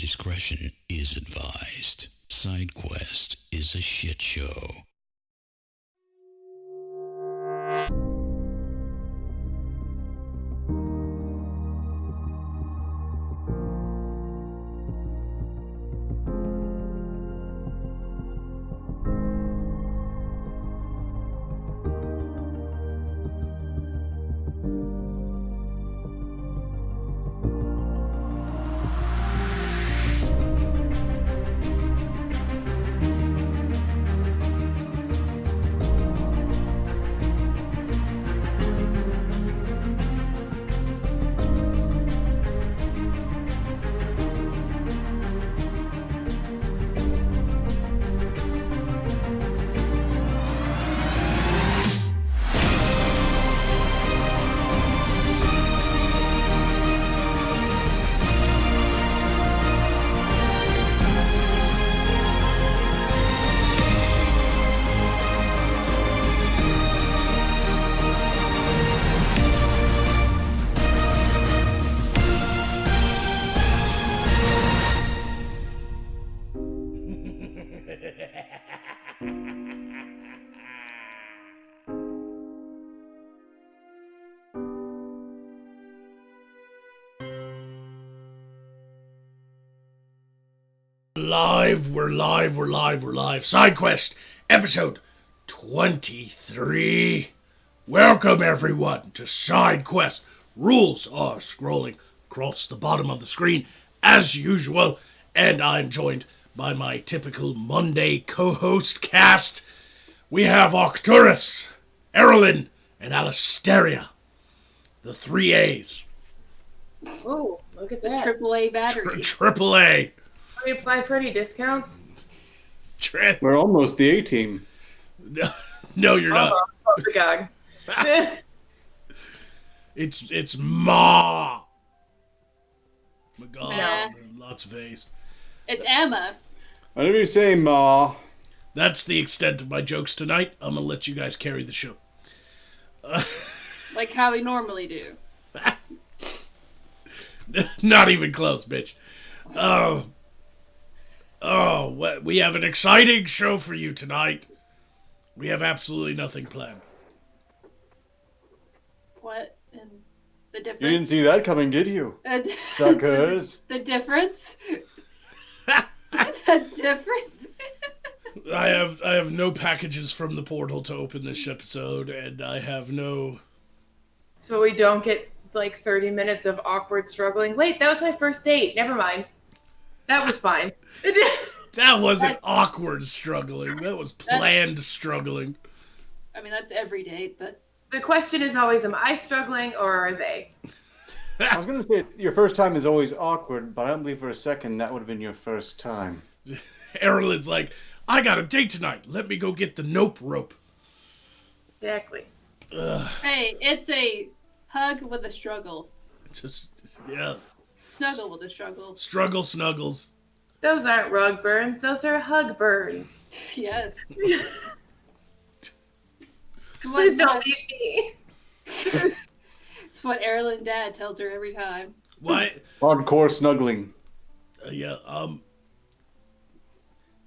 discretion is advised. SideQuest is a shit show. We're live. SideQuest, episode 23. Welcome, everyone, to SideQuest. Rules are scrolling across the bottom of the screen, as usual, and I'm joined by my typical Monday co-host cast. We have Arcturus, Erlyn, and Alisteria. The 3 A's. Oh, look at that. AAA battery. Triple A. Can we apply for any discounts? We're almost the A-team. No, you're not. Oh, the gag. It's Ma. My God, Nah. lots of A's. It's Emma. Whatever you say, Ma. That's the extent of my jokes tonight. I'm gonna let you guys carry the show. Like how we normally do. Not even close, bitch. We have an exciting show for you tonight. We have absolutely nothing planned. What? And the You difference? didn't see that coming, did you? Suckers. The difference? The difference? I have no packages from the portal to open this episode, and I have no... So we don't get like 30 minutes of awkward struggling. Wait, that was my first date. Never mind. That was fine. That wasn't awkward struggling. That was planned struggling. I mean, that's every date, but... The question is always, am I struggling or are they? I was going to say, your first time is always awkward, but I don't believe for a second that would have been your first time. Erlyn's like, I got a date tonight. Let me go get the nope rope. Exactly. Hey, it's a hug with a struggle. Just, yeah. Snuggle with a struggle. Struggle snuggles. Those aren't rug burns. Those are hug burns. Yes. Please don't leave me. It's what Erlyn Dad tells her every time. Why? Hardcore snuggling.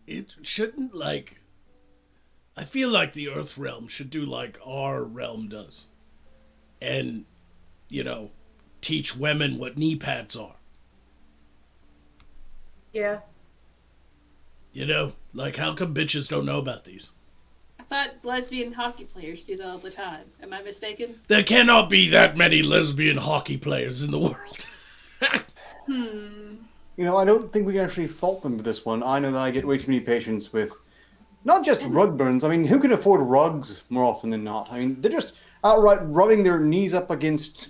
It shouldn't, like... I feel like the Earth realm should do like our realm does. And, you know, teach women what knee pads are. Yeah. You know, like how come bitches don't know about these? I thought lesbian hockey players do that all the time. Am I mistaken? There cannot be that many lesbian hockey players in the world. You know, I don't think we can actually fault them for this one. I know that I get way too many patients with not just rug burns. I mean, who can afford rugs more often than not? I mean, they're just outright rubbing their knees up against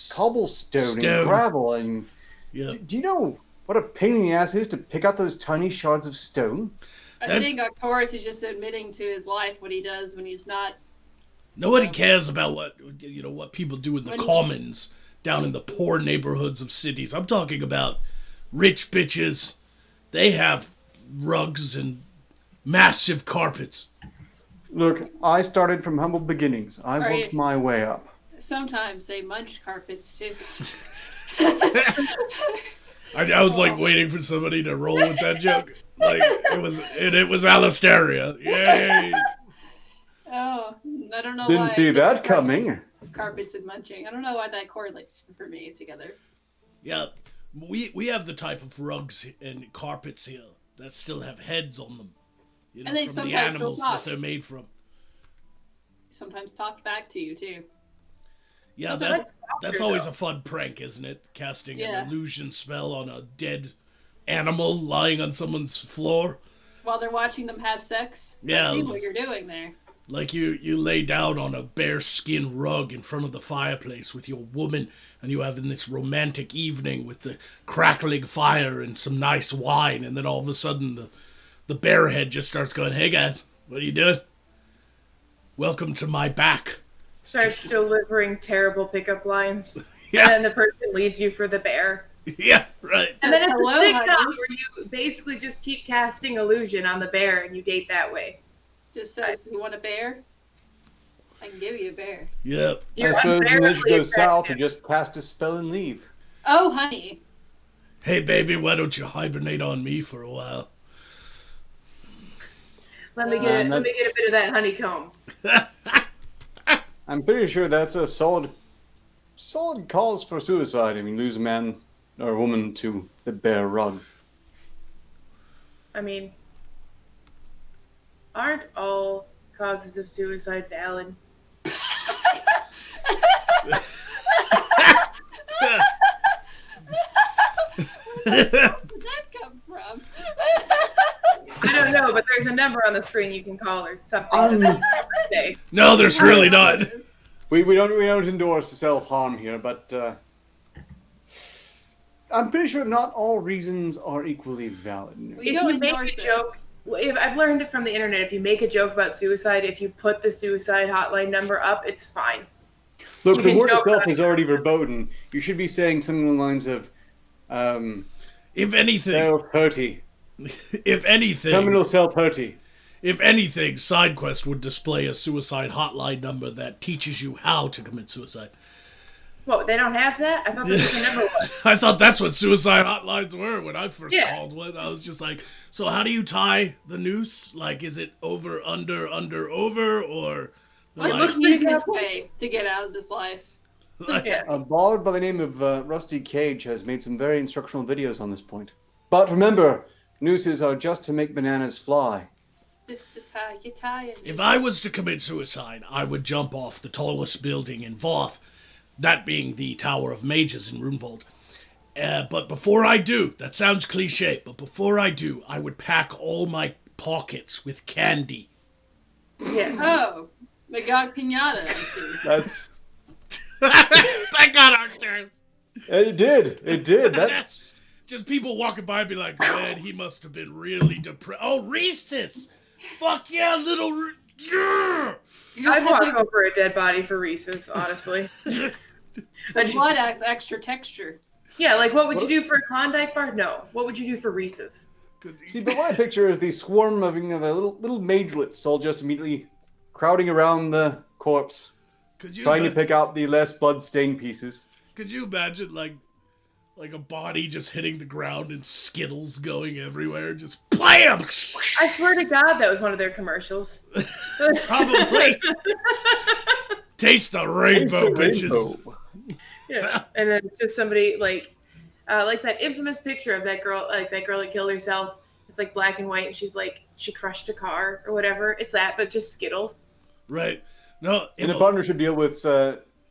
cobblestone and gravel. I mean, do you know what a pain in the ass it is to pick out those tiny shards of stone? I think Arcturus is just admitting to his life what he does when he's not... Nobody cares about what people do in the commons down in the poor neighborhoods of cities. I'm talking about rich bitches. They have rugs and massive carpets. Look, I started from humble beginnings. I worked my way up. Sometimes they munch carpets too. I was like waiting for somebody to roll with that joke. Like it was Alistaria. Yay! Oh, I don't know Didn't why. see that coming. Carpets and munching. I don't know why that correlates for me together. Yeah, we have the type of rugs and carpets here that still have heads on them. You know, And they from the sometimes still animals talk. that they're made from. Sometimes talk back to you too. Yeah, But they're much that's softer, always though. a fun prank, isn't it? Casting Yeah. an illusion spell on a dead animal lying on someone's floor. While they're watching them have sex. Yeah. I see what you're doing there. Like you lay down on a bear skin rug in front of the fireplace with your woman, and you have this romantic evening with the crackling fire and some nice wine, and then all of a sudden the bear head just starts going, "Hey guys, what are you doing? Welcome to my back." Starts delivering terrible pickup lines. Yeah. And then the person leaves you for the bear. Yeah, right. And then it's Hello, a sitcom honey. where you basically just keep casting illusion on the bear and you date that way. Just says, you want a bear? I can give you a bear. Yep. You're I suppose when this unbearably goes south, attractive. you just cast a spell and leave. Oh, honey. Hey baby, why don't you hibernate on me for a while? Let me And get a bit of that honeycomb. I'm pretty sure that's a solid cause for suicide. I mean, lose a man or a woman to the bear rug. I mean, aren't all causes of suicide valid? Where did that come from? I don't know, but there's a number on the screen you can call or something. Say. No, there's really not. We don't endorse self harm here, but I'm pretty sure not all reasons are equally valid. We If don't you make endorse a it. joke, if I've learned it from the internet, if you make a joke about suicide, if you put the suicide hotline number up, it's fine. Look, You the can word joke itself about is already verboten. You should be saying something along the lines of If anything, self-hurty. if anything, Terminal self-hurty. if anything, SideQuest would display a suicide hotline number that teaches you how to commit suicide. What, they don't have that? I thought that's what the number was. I thought that's what suicide hotlines were when I first Yeah. called one. I was just like, so how do you tie the noose? Like, is it over, under, over, or What's like, the easiest way to get out of this life? like- Yeah. A baller by the name of Rusty Cage has made some very instructional videos on this point. But remember, nooses are just to make bananas fly. This is how you tie it. If I was to commit suicide, I would jump off the tallest building in Voth, that being the Tower of Mages in Runvold. But before I do, that sounds cliche, but before I do, I would pack all my pockets with candy. Yes. Oh, we got pinata, I see. That's That got our turns. it. Did that's Just people walking by and be like, man, he must have been really depressed. Oh, Reese's! Fuck yeah, little... Yeah! You just I'd have walk to- over a dead body for Reese's, honestly. the blood adds extra texture. Yeah, like what would you do for a Klondike bar? No. What would you do for Reese's? see. But what I picture is the swarm of a little magelets all just immediately crowding around the corpse, Could you, trying to pick out the less blood-stained pieces. could you imagine, like a body just hitting the ground and Skittles going everywhere? Just BLAM! I swear to God, that was one of their commercials. Probably. Taste the rainbow, bitches. Rainbow. Yeah, and then it's just somebody like that infamous picture of that girl, like that girl that killed herself. It's like black and white, and she's like she crushed a car or whatever. It's that, but just Skittles. Right. No, In a partnership deal with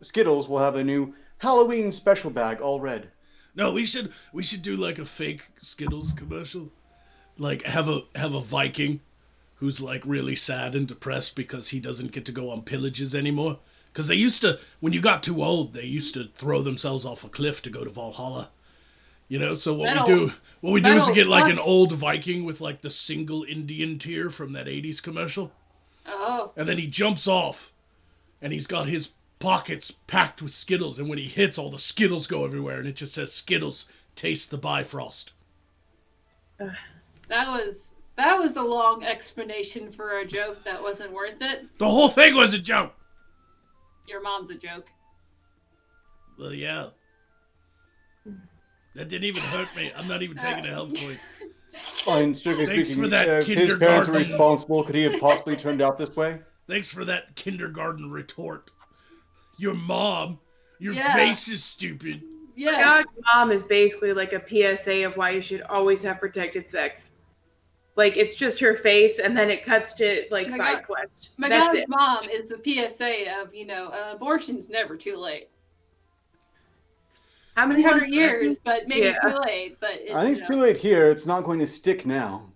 Skittles, we'll have a new Halloween special bag, all red. no, we should do like a fake Skittles commercial. Like have a Viking who's like really sad and depressed because he doesn't get to go on pillages anymore. Because they used to, when you got too old, they used to throw themselves off a cliff to go to Valhalla. You know, so what we do is we get like an old Viking with like the single Indian tear from that 80s commercial. Oh, And then he jumps off and he's got his pockets packed with Skittles. And when he hits, all the Skittles go everywhere. And it just says, Skittles, taste the Bifrost. that was a long explanation for a joke that wasn't worth it. The whole thing was a joke. Your mom's a joke. Well, yeah. That didn't even hurt me. I'm not even taking a health point. Fine, strictly Thanks speaking, for that if his parents were kindergarten- responsible, could he have possibly turned out this way? Thanks for that kindergarten retort. Your mom, your Yeah. face is stupid. Yeah. Dog's mom is basically like a PSA of why you should always have protected sex. Like it's just her face, and then it cuts to like My side God. quest. My That's god's it. mom is the PSA of, abortion's never too late. How many 100 months- years, but maybe Yeah. too late. But I think it's too late here. It's not going to stick now.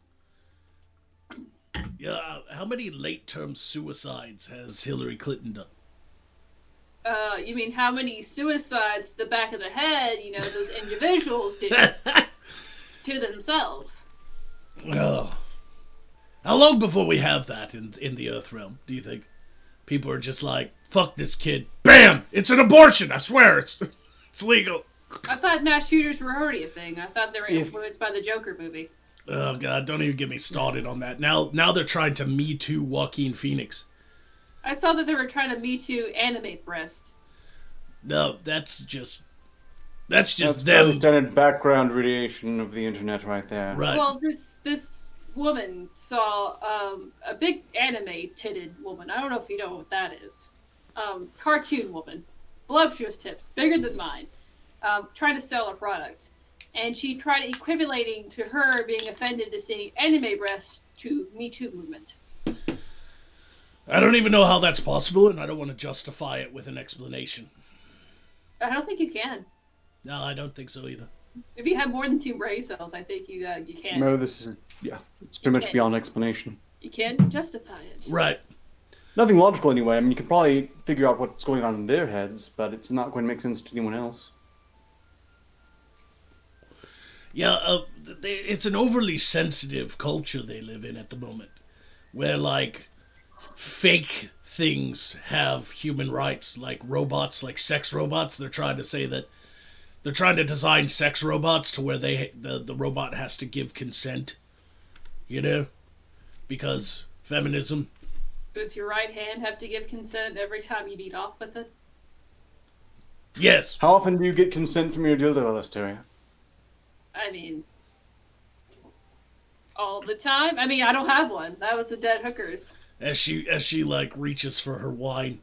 Yeah, how many late-term suicides has Hillary Clinton done? You mean how many suicides to the back of the head, those individuals did to themselves? Oh. How long before we have that in the Earth realm, do you think? People are just like, fuck this kid. Bam! It's an abortion! I swear, it's legal. I thought mass shooters were already a thing. I thought they were If- influenced by the Joker movie. Oh, God, don't even get me started on that. Now they're trying to Me Too Joaquin Phoenix. I saw that they were trying to Me Too animate breasts. No, that's just That's them. standard background radiation of the internet right there. Right. Well, this woman saw a big anime-titted woman. I don't know if you know what that is. Cartoon woman, voluptuous tips, bigger than mine, trying to sell a product, and she tried equivalating to her being offended to seeing anime breasts to Me Too movement. I don't even know how that's possible, and I don't want to justify it with an explanation. I don't think you can. No, I don't think so either. If you have more than 2 brain cells, I think you can. No, this is it's pretty much beyond explanation. You can't justify it. Right. Nothing logical anyway. I mean, you can probably figure out what's going on in their heads, but it's not going to make sense to anyone else. Yeah, it's an overly sensitive culture they live in at the moment, where, like, fake things have human rights, like robots, like sex robots. They're trying to say that they're trying to design sex robots to where the robot has to give consent, because feminism. Does your right hand have to give consent every time you beat off with it? Yes. How often do you get consent from your dildo, Alistaria? I mean, all the time. I mean, I don't have one. That was the dead hookers. As she like reaches for her wine.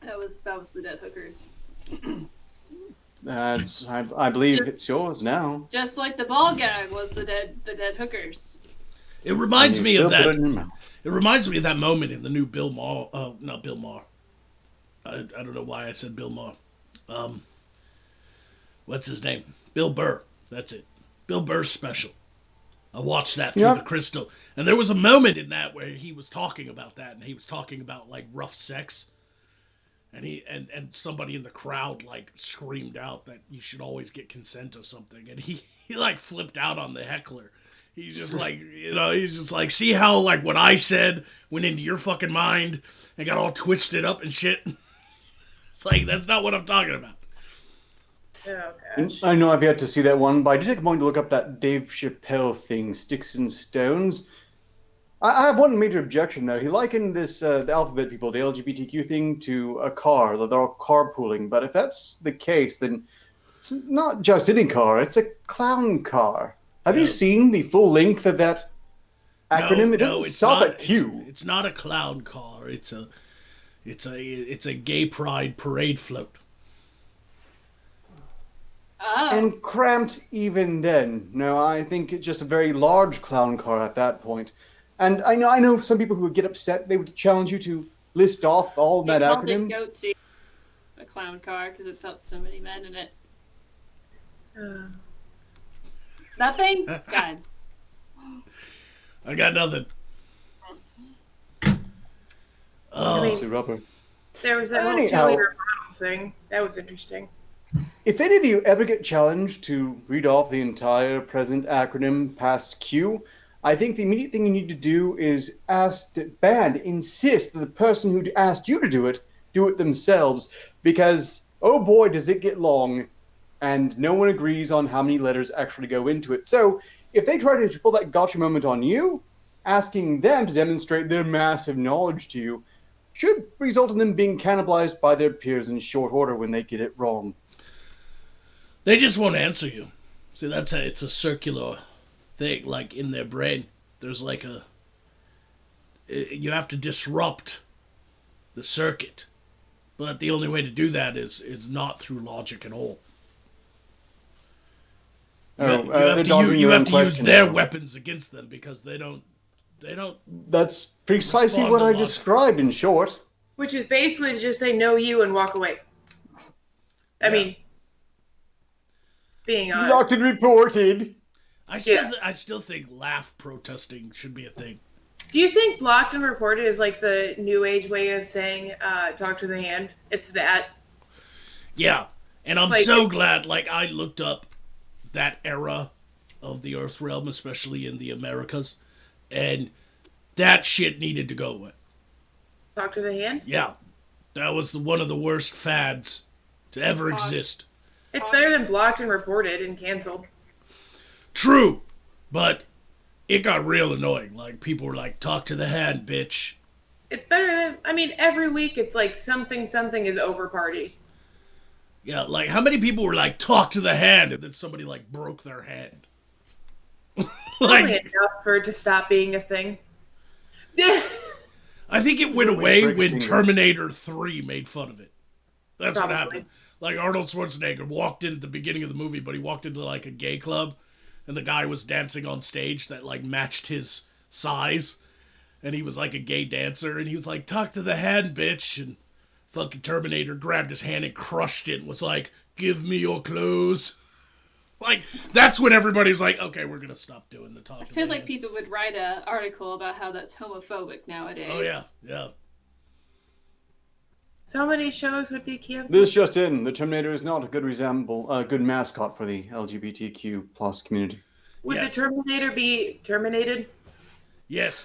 That was the dead hookers. I believe it's yours now. Just like the ball gag was the dead hookers. It reminds And you me of still that. put it in your mouth. It reminds me of that moment in the new Bill Maher. Not Bill Maher. I don't know why I said Bill Maher. What's his name? Bill Burr. That's it. Bill Burr's special. I watched that through Yep. the crystal, and there was a moment in that where he was talking about that, and he was talking about like rough sex, and and somebody in the crowd like screamed out that you should always get consent or something, and he like flipped out on the heckler. He's just like, he's just like, see how like what I said went into your fucking mind and got all twisted up and shit. It's like, that's not what I'm talking about. Oh gosh. I know I've yet to see that one, but I did take a moment to look up that Dave Chappelle thing, Sticks and Stones. I have one major objection, though. He likened this, the alphabet people, the LGBTQ thing, to a car, that they're all carpooling. But if that's the case, then it's not just any car, it's a clown car. Have you No. seen the full length of that acronym? It doesn't it's stop not, at Q. It's not a clown car. It's a gay pride parade float. Oh, And cramped even then. No, I think it's just a very large clown car at that point. And I know some people who would get upset. They would challenge you to list off all they that called it acronym. Goatsy, a clown car, because it felt so many men in it. Nothing? God. I got nothing. I mean, Obviously rubber. there was that whole Anyhow. cheerleader model thing. That was interesting. If any of you ever get challenged to read off the entire present acronym past Q, I think the immediate thing you need to do is insist that the person who asked you to do it themselves, because oh boy does it get long, and no one agrees on how many letters actually go into it. So if they try to pull that gotcha moment on you, asking them to demonstrate their massive knowledge to you should result in them being cannibalized by their peers in short order when they get it wrong. They just won't answer you. See, it's a circular thing. Like in their brain, there's like you have to disrupt the circuit, but the only way to do that is not through logic at all. You have to use their weapons against them because they don't. That's precisely respond what to I logic. described in short. Which is basically to just say no you and walk away. I Yeah. mean, being honest. Locked and reported. I still think laugh protesting should be a thing. Do you think blocked and reported is like the new age way of saying talk to the hand? It's that. Yeah, and I'm Like- so glad. Like I looked up that era of the Earth realm, especially in the Americas, and that shit needed to go away. Talk to the hand? Yeah, that was one of the worst fads to ever exist. It's better than blocked and reported and canceled. True, but it got real annoying. Like people were like, "Talk to the hand, bitch." It's better than, I mean, every week it's like something is over party. Yeah, like how many people were like, "Talk to the hand," and then somebody like broke their hand. Probably Like enough for it to stop being a thing. I think it went Really away break a when finger. Terminator 3 made fun of it. That's Probably. what happened. Like Arnold Schwarzenegger walked in at the beginning of the movie, but he walked into like a gay club, and the guy was dancing on stage that like matched his size, and he was like a gay dancer, and he was like, "Talk to the hand, bitch," and fucking Terminator grabbed his hand and crushed it and was like, "Give me your clothes." Like that's when everybody's like, "Okay, we're gonna stop doing the talk." I feel like people would write an article about how that's homophobic nowadays. Oh yeah, yeah. So many shows would be canceled. This just in: the Terminator is not a good mascot for the LGBTQ plus community. Would Yeah. the Terminator be terminated? Yes.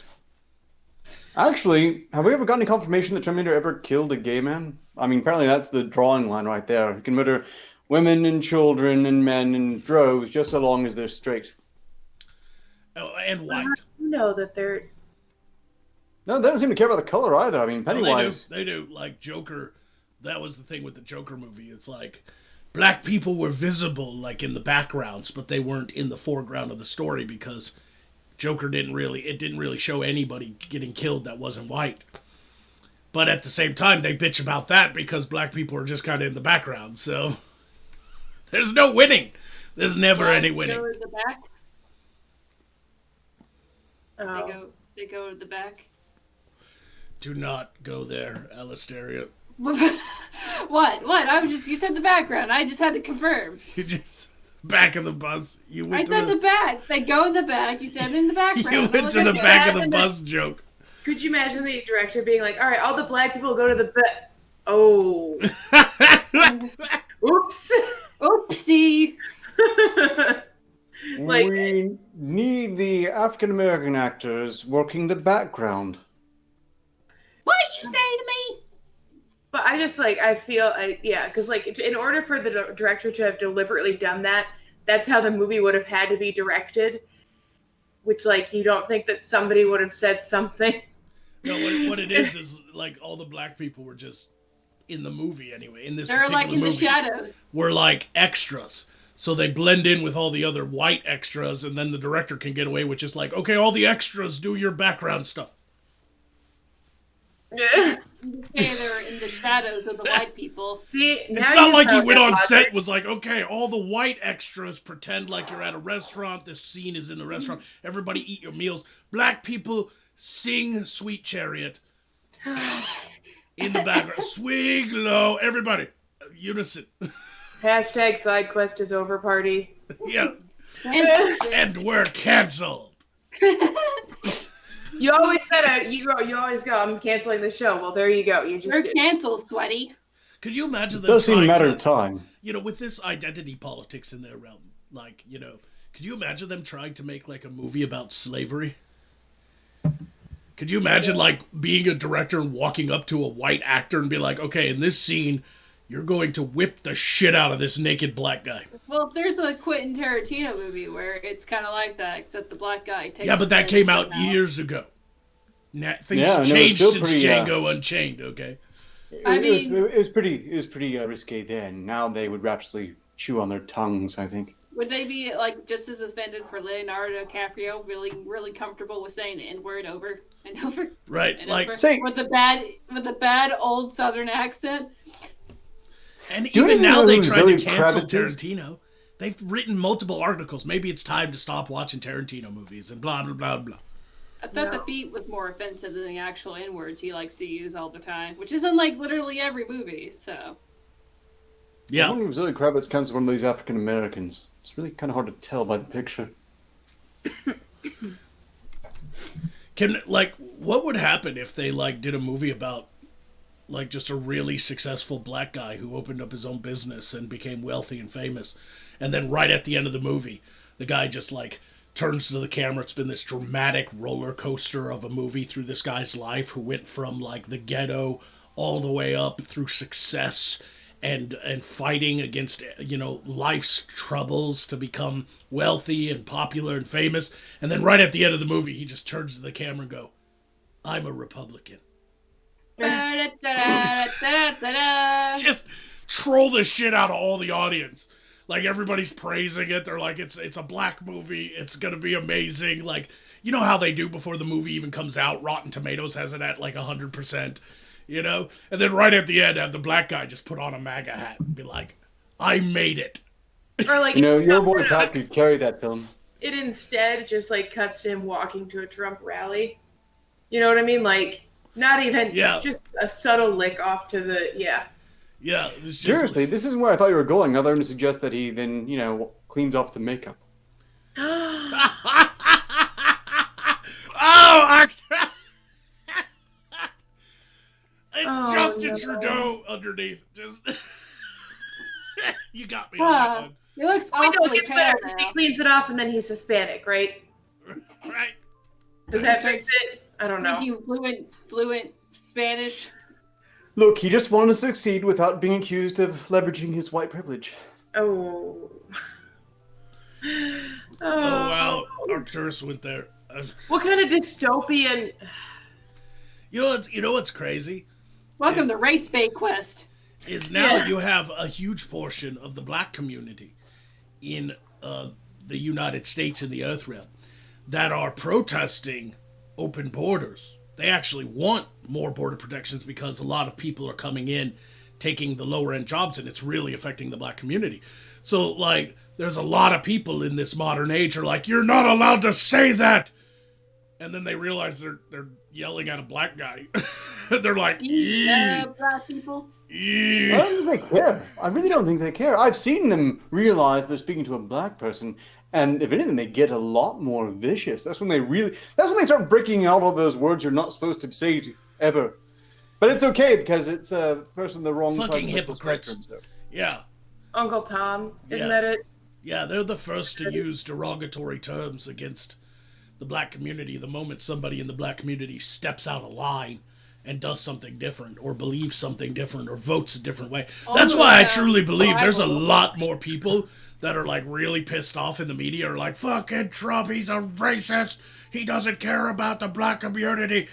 Actually, have we ever gotten any confirmation that Terminator ever killed a gay man? I mean, apparently that's the drawing line right there. He can murder women and children and men and droves just so long as they're straight. Oh, and white. You know that they're. No, they don't seem to care about the color either. I mean, No, Pennywise. They do. Like Joker, that was the thing with the Joker movie. It's like black people were visible, like in the backgrounds, but they weren't in the foreground of the story because Joker didn't really show anybody getting killed that wasn't white. But at the same time, they bitch about that because black people are just kind of in the background. So there's no winning. There's never any Blacks winning. Go to the back. Oh. They go to the back. Do not go there, Alistaria. What? You said the background. I just had to confirm. You just back of the bus. You I went said to the back. They go in the back. You said in the background. you I'm went like, to the okay. back of the and bus joke. Could you imagine the director being like, all right, all the black people go to the bed. Oh. Oops. Oopsie. Like- we need the African American actors working the background. What did you say to me? But I just because like in order for the director to have deliberately done that, that's how the movie would have had to be directed. Which like you don't think that somebody would have said something. No, what it is like all the black people were just in the movie anyway. In this They're particular like in movie, the shadows. were like extras, so they blend in with all the other white extras, and then the director can get away with just like, okay, all the extras do your background stuff. Stay there in the shadows of the white people. See, now It's not you like he found went that on logic. set and was like, okay, all the white extras pretend like you're at a restaurant. This scene is in a restaurant. Everybody eat your meals. Black people sing Sweet Chariot in the background. Swing low. Everybody. Unison. Hashtag side quest is over party. Yeah. And And we're canceled. You always said you always go, I'm canceling the show. Well, there you go. You just they're did. canceled, sweaty. Could you imagine It them does seem a trying matter to- of time. You know, with this identity politics in their realm, like, you know, could you imagine them trying to make like a movie about slavery? Could you imagine like being a director and walking up to a white actor and be like, okay, in this scene, you're going to whip the shit out of this naked black guy. Well, there's a Quentin Tarantino movie where it's kind of like that, except the black guy takes. Yeah, but that the came shit out years ago. Things Yeah, and it was changed still since pretty, Django Unchained, okay? I It was pretty risque then. Now they would rapidly chew on their tongues, I think. Would they be like just as offended for Leonardo DiCaprio really comfortable with saying the N-word over and over Right, and like, over Say- with the bad old Southern accent? and Do you even even now know they who tried to Zoe cancel Kravitz is? Tarantino. They've written multiple articles. Maybe it's time to stop watching Tarantino movies and blah blah blah blah. I thought the beat was more offensive than the actual N-words he likes to use all the time, which is in like literally every movie. So I Yeah, wonder if Zoe Kravitz counts as one of these African Americans. It's really kind of hard to tell by the picture. what would happen if they like did a movie about like just a really successful black guy who opened up his own business and became wealthy and famous, and then right at the end of the movie, the guy just like turns to the camera. It's been this dramatic roller coaster of a movie through this guy's life, who went from like the ghetto all the way up through success and fighting against life's troubles to become wealthy and popular and famous, and then right at the end of the movie he just turns to the camera and go, "I'm a Republican." Da-da-da-da-da-da-da. Just troll the shit out of all the audience. Like, everybody's praising it. They're like, it's a black movie. It's gonna be amazing. Like, you know how they do before the movie even comes out. Rotten Tomatoes has it at like 100%. And then right at the end, have the black guy just put on a MAGA hat and be like, "I made it." Or like Your boy Pat could carry that film. it instead just like cuts to him walking to a Trump rally. You know what I mean? Like not even just a subtle lick off to the Yeah. It was just Seriously, this isn't where I thought you were going, other than to suggest that he then, cleans off the makeup. Oh, it's Oh, Justin no. Trudeau underneath. Just you got me on that one. He looks We know awfully it's pale better because he now. cleans it off and then he's Hispanic, right? Right? Does that fix it? I don't know. Speak you fluent Spanish. Look, he just wanted to succeed without being accused of leveraging his white privilege. Oh. Oh wow, Arcturus went there. What kind of dystopian? You know what's crazy Welcome to Race Bait Quest. is now Yeah. you have a huge portion of the black community in the United States and the Earth realm that are protesting open borders. They actually want more border protections because a lot of people are coming in, taking the lower end jobs, and it's really affecting the black community. So like, there's a lot of people in this modern age are like, "You're not allowed to say that," and then they realize they're yelling at a black guy. They're like, Black people. "Eee." I don't think they care. I really don't think they care. I've seen them realize they're speaking to a black person, and if anything, they get a lot more vicious. That's when they start breaking out all those words you're not supposed to say ever. But it's okay because it's a person on the wrong side Fucking of the hypocrites. spectrum. So. Yeah. Uncle Tom, isn't Yeah. that it? Yeah, they're the first to use derogatory terms against the black community the moment somebody in the black community steps out of line and does something different or believes something different or votes a different way. That's why I truly believe there's a lot more people that are like really pissed off in the media, are like, "Fucking Trump, he's a racist. He doesn't care about the black community.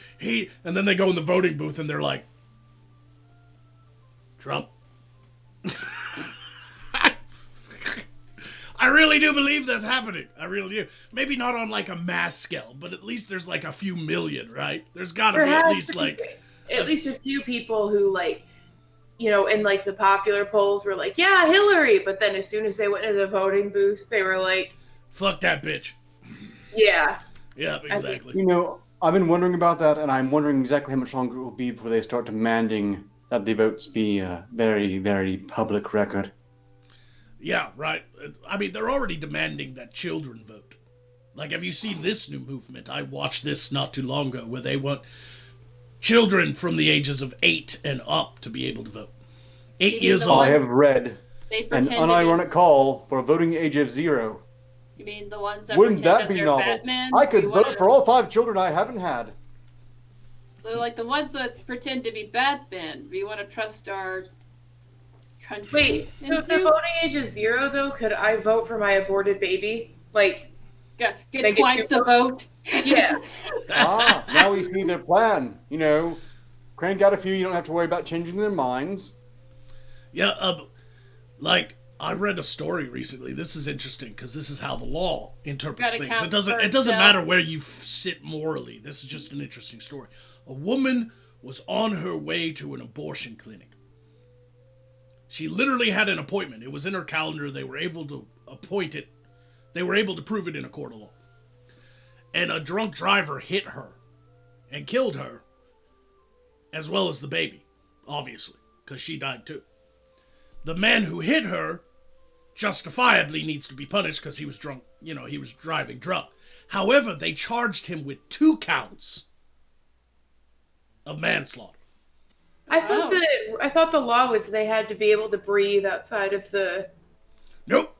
And then they go in the voting booth and they're like, "Trump." I really do believe that's happening. I really do. Maybe not on like a mass scale, but at least there's like a few million, right? There's got to There be at has least to like be at least a few people who like, in like the popular polls were like, "Yeah, Hillary," but then as soon as they went into the voting booth, they were like, fuck that bitch. "Yeah." Yeah, exactly. I've been wondering about that, and I'm wondering exactly how much longer it will be before they start demanding that the votes be a very, very public record. Yeah, right. I mean, they're already demanding that children vote. Like, have you seen this new movement? I watched this not too long ago, where they want children from the ages of 8 and up to be able to vote. 8 years the old. I have read They an pretend to unironic call for a voting age of 0. You mean the ones that Wouldn't pretend that be they're novel? Batman? I could We vote wanna- for all 5 children I haven't had. They're like the ones that pretend to be Batman. We want to trust our country. Wait, so if the voting age is 0, though, could I vote for my aborted baby? Like, Get They get twice the vote. yeah. Now we see their plan. Crank out a few, you don't have to worry about changing their minds. Yeah, like, I read a story recently. This is interesting because this is how the law interprets Gotta things. count It doesn't birds out. matter where you sit morally. This is just an interesting story. A woman was on her way to an abortion clinic. She literally had an appointment. It was in her calendar. They were able to appoint it. They were able to prove it in a court of law. And a drunk driver hit her and killed her, as well as the baby, obviously, because she died too. The man who hit her justifiably needs to be punished because he was drunk. You know, he was driving drunk. However, they charged him with 2 counts of manslaughter. I thought the law was they had to be able to breathe outside of the. Nope.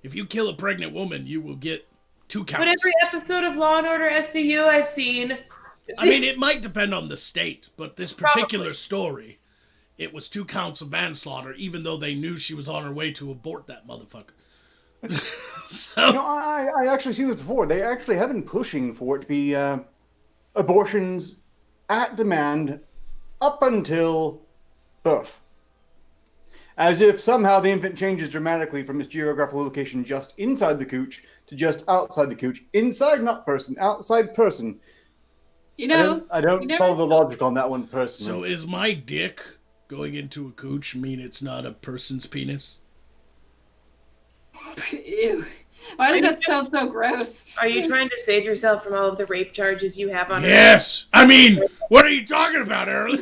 If you kill a pregnant woman, you will get 2 counts. But every episode of Law and Order SVU I've seen. I mean, it might depend on the state, but this particular Probably. story, it was 2 counts of manslaughter, even though they knew she was on her way to abort that motherfucker. So, No, I actually seen this before. They actually have been pushing for it to be abortions at demand up until birth. As if somehow the infant changes dramatically from its geographical location just inside the cooch to just outside the cooch. Inside, not person. Outside, person. You know, I don't you never follow the logic on that one personally. so is my dick going into a cooch mean it's not a person's penis? Ew. Why does that sound so gross? Are you trying to save yourself from all of the rape charges you have on? Yes! I mean, what are you talking about, Earl?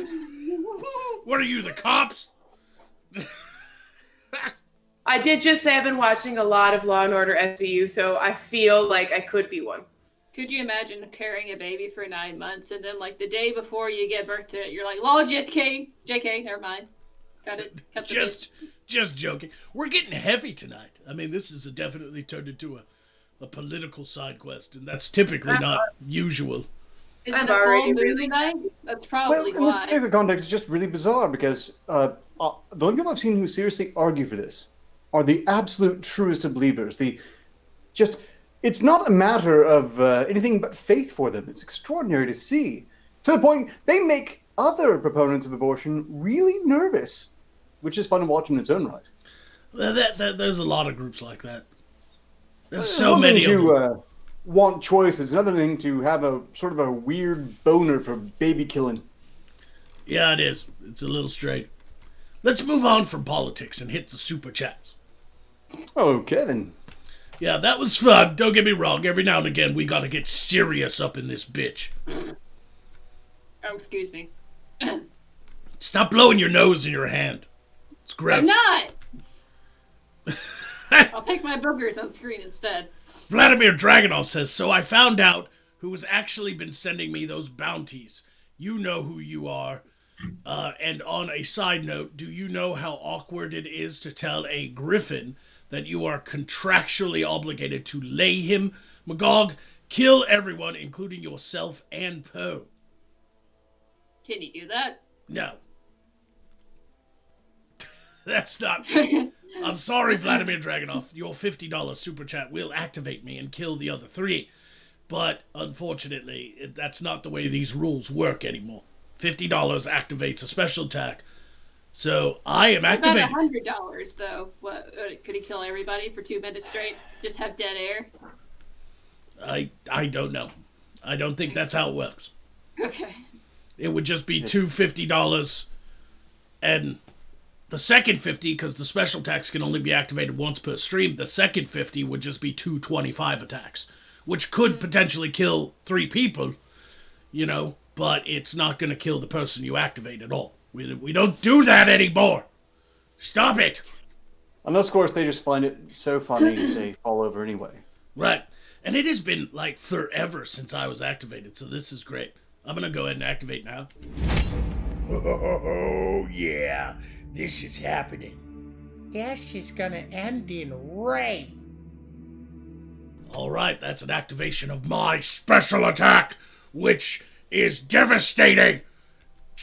What are you, the cops? I did just say I've been watching a lot of Law and Order SVU, so I feel like I could be one. Could you imagine carrying a baby for 9 months and then, like, the day before you give birth to it, you're like, lol, just kidding. JK, never mind. Cut it. Cut the bitch. Just joking. We're getting heavy tonight. I mean, this is definitely turned into a political side quest, and that's typically not usual. Is I'm it a full already movie really night? That's Well, probably in this why. particular context, it's just really bizarre because the only people I've seen who seriously argue for this are the absolute truest of believers. It's not a matter of anything but faith for them. It's extraordinary to see. To the point, they make other proponents of abortion really nervous, which is fun to watch in its own right. There's a lot of groups like that. There's It's so one many thing of them. to want choices. Another thing to have a sort of a weird boner for baby killing. Yeah, it is. It's a little straight. Let's move on from politics and hit the super chats. Okay then. Yeah, that was fun. Don't get me wrong. Every now and again, we gotta get serious up in this bitch. Oh, excuse me. Stop blowing your nose in your hand. It's gross. I'm not! I'll pick my boogers on screen instead. Vladimir Dragonov says, so I found out who has actually been sending me those bounties. You know who you are. And on a side note, do you know how awkward it is to tell a griffin that you are contractually obligated to lay him? Magog, kill everyone, including yourself and Poe. Can you do that? No. That's not... I'm sorry, Vladimir Dragonov. Your $50 super chat will activate me and kill the other 3. But, unfortunately, that's not the way these rules work anymore. $50 activates a special attack. So, I am About activated. $100, though. What, could he kill everybody for 2 minutes straight? Just have dead air? I don't know. I don't think that's how it works. Okay. It would just be two $50 and the second 50, because the special attacks can only be activated once per stream, the second 50 would just be 225 attacks, which could potentially kill 3 people, you know, but it's not going to kill the person you activate at all. We don't do that anymore. Stop it. Unless, of course, they just find it so funny they fall over anyway. Right. And it has been like forever since I was activated, so this is great. I'm going to go ahead and activate now. Oh, yeah. This is happening. This is gonna end in rape. All right, that's an activation of my special attack, which is devastating.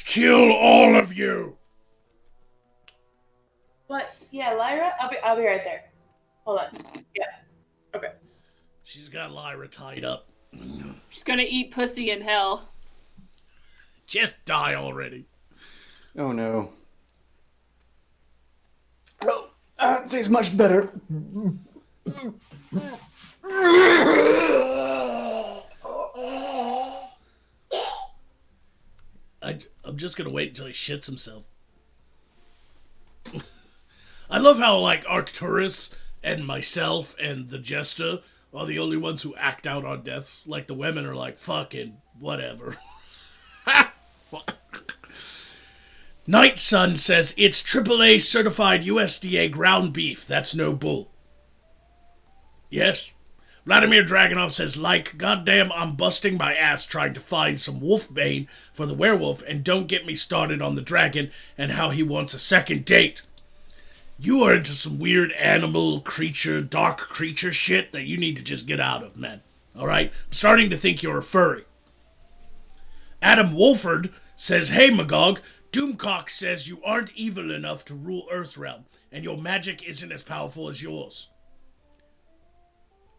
Kill all of you. What? Yeah, Lyra? I'll be right there. Hold on. Yeah. Okay. She's got Lyra tied up. Just gonna eat pussy in hell. Just die already. Oh no. Tastes much better. I'm just gonna wait until he shits himself. I love how, like, Arcturus and myself and the Jester are the only ones who act out on deaths. Like, the women are like, fucking whatever. Night Sun says, it's AAA certified USDA ground beef. That's no bull. Yes. Vladimir Dragonov says, like, goddamn, I'm busting my ass trying to find some wolfbane for the werewolf, and don't get me started on the dragon and how he wants a second date. You are into some weird animal creature, dark creature shit that you need to just get out of, man. Alright? I'm starting to think you're a furry. Adam Wolford says, hey, Magog, Doomcock says you aren't evil enough to rule Earthrealm, and your magic isn't as powerful as yours.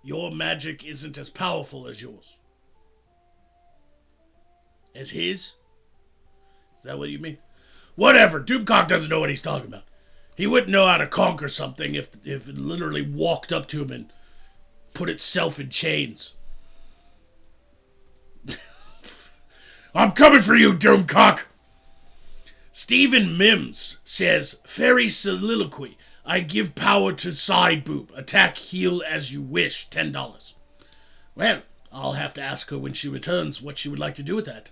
Your magic isn't as powerful as yours. As his? Is that what you mean? Whatever, Doomcock doesn't know what he's talking about. He wouldn't know how to conquer something if it literally walked up to him and put itself in chains. I'm coming for you, Doomcock! Stephen Mims says, Fairy Soliloquy. I give power to side boob. Attack, heal as you wish. $10. Well, I'll have to ask her when she returns what she would like to do with that.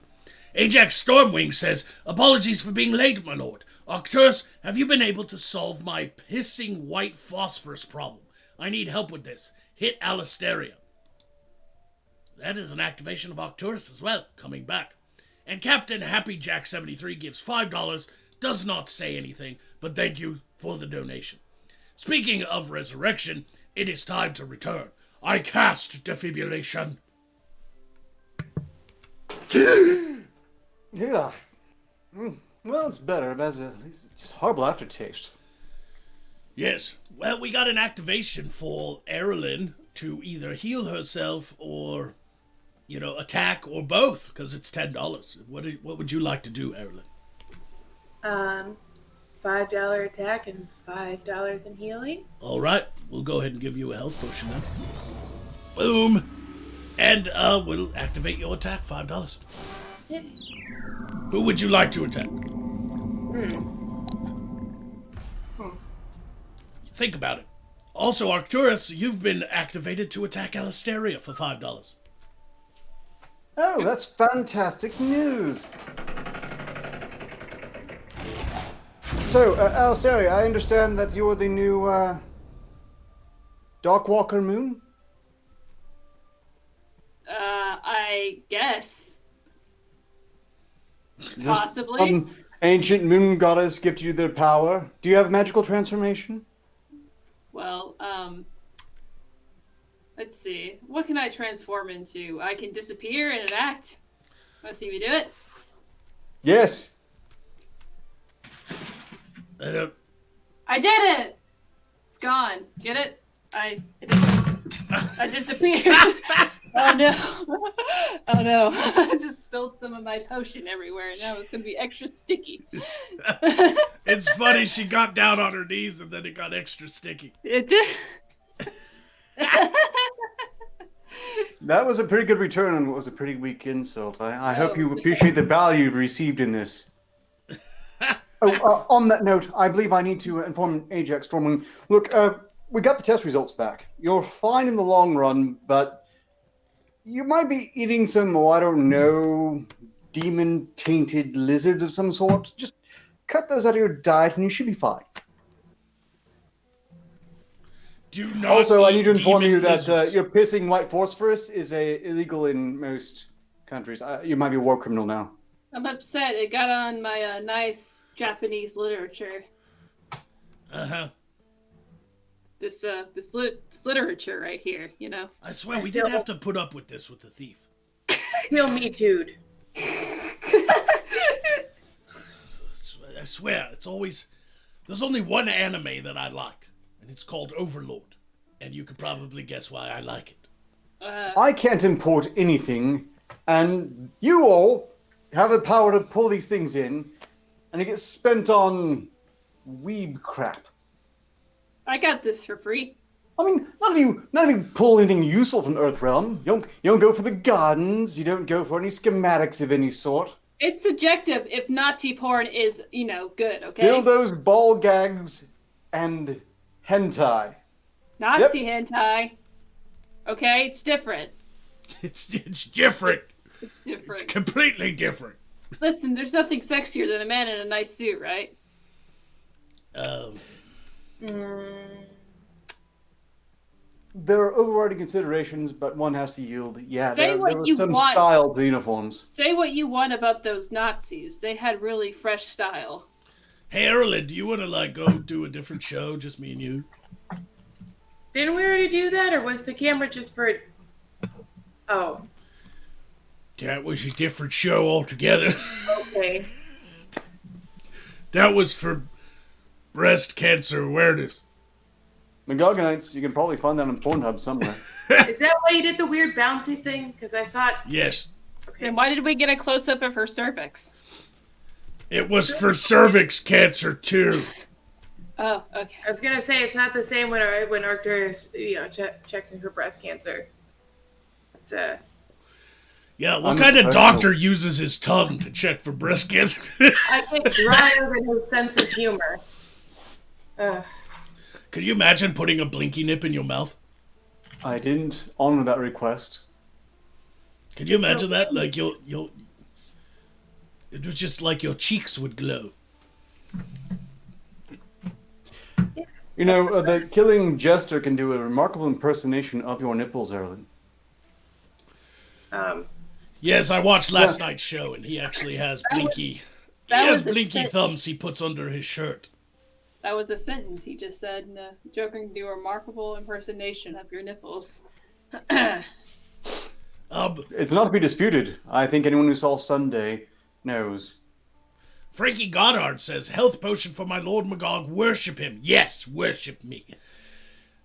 Ajax Stormwing says, apologies for being late, my lord. Arcturus, have you been able to solve my pissing white phosphorus problem? I need help with this. Hit Alistaria. That is an activation of Arcturus as well, coming back. And Captain Happy Jack 73 gives $5, does not say anything, but thank you for the donation. Speaking of resurrection, it is time to return. I cast defibrillation. Yeah. Well, it's better. It has a just horrible aftertaste. Yes. Well, we got an activation for Erilyn to either heal herself or, attack or both, because it's $10. What would you like to do, Erilyn? $5 attack and $5 in healing. All right. We'll go ahead and give you a health potion then. Boom. And we'll activate your attack, $5. Yes. Who would you like to attack? Think about it. Also, Arcturus, you've been activated to attack Alistaria for $5. Oh, that's fantastic news. So, Alistaria, I understand that you're the new Darkwalker Moon? I guess. Just Possibly. Some ancient moon goddess gifted you their power. Do you have magical transformation? Well, let's see. What can I transform into? I can disappear in an act. Want to see me do it? Yes. I did it! It's gone. Get it? I disappeared. Oh no. Oh no. I just spilled some of my potion everywhere and now it's going to be extra sticky. It's funny, she got down on her knees and then it got extra sticky. It did. That was a pretty good return on what was a pretty weak insult. I hope you appreciate the value you've received in this. On that note, I believe I need to inform Ajax Stormwing. Look, we got the test results back. You're fine in the long run, but you might be eating some, I don't know, demon-tainted lizards of some sort. Just cut those out of your diet and you should be fine. Do not Also, I eat need to inform demon you that lizards. your pissing white phosphorus is illegal in most countries. You might be a war criminal now. I'm upset. It got on my nice Japanese literature. Uh-huh. This literature right here, I swear, we didn't have to put up with this with the thief. Feel me too'd. I swear, it's always... There's only one anime that I like, and it's called Overlord. And you could probably guess why I like it. I can't import anything, and you all have the power to pull these things in, and it gets spent on weeb crap. I got this for free. I mean, none of you pull anything useful from Earthrealm. You don't go for the gardens. You don't go for any schematics of any sort. It's subjective if Nazi porn is, good, okay? Dildos, ball gags, and hentai. Nazi hentai. Okay, it's different. It's different. Different. It's completely different. Listen, there's nothing sexier than a man in a nice suit, right? There are overriding considerations, but one has to yield. Yeah, Say there what was you some want. style to the uniforms. Say what you want about those Nazis. They had really fresh style. Hey, Erlen, do you want to, go do a different show, just me and you? Didn't we already do that, or was the camera just for? Oh, That was a different show altogether. okay. That was for breast cancer awareness. McGogginites, you can probably find that on Pornhub somewhere. Is that why you did the weird bouncy thing? Because I thought. Yes. Okay. And why did we get a close up of her cervix? It was for cervix cancer, too. Oh, okay. I was gonna say it's not the same when Arcturus, checks me for breast cancer. It's Yeah, what I'm kind of professional. doctor uses his tongue to check for breast cancer? I think drier than his sense of humor. Ugh. Could you imagine putting a blinky nip in your mouth? I didn't honor that request. Could you imagine that? Like you'll it was just like your cheeks would glow. You know, the killing jester can do a remarkable impersonation of your nipples, Erlen. Yes, I watched last night's show, and he actually has blinky. He that has was a blinky sentence. thumbs he puts under his shirt. That was the sentence he just said. Joker can do a remarkable impersonation of your nipples. It's not to be disputed. I think anyone who saw Sunday knows. Frankie Goddard says, "Health potion for my Lord Magog. Worship him. Yes, worship me."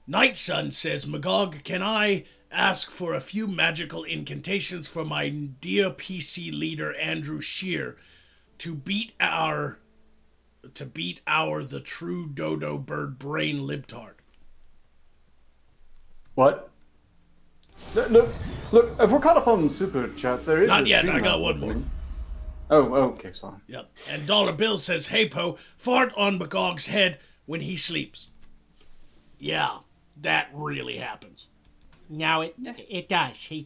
Night Sun says, "Magog, can I ask for a few magical incantations for my dear PC leader Andrew Shear to beat our the true dodo bird brain libtard?" What? Look, if we're caught up on super chats, there is Not a yet, stream I got up. one more. Oh, okay, sorry. Yep. And Dollar Bill says, "Hey Poe, fart on Magog's head when he sleeps." Yeah, that really happens. No, it does. He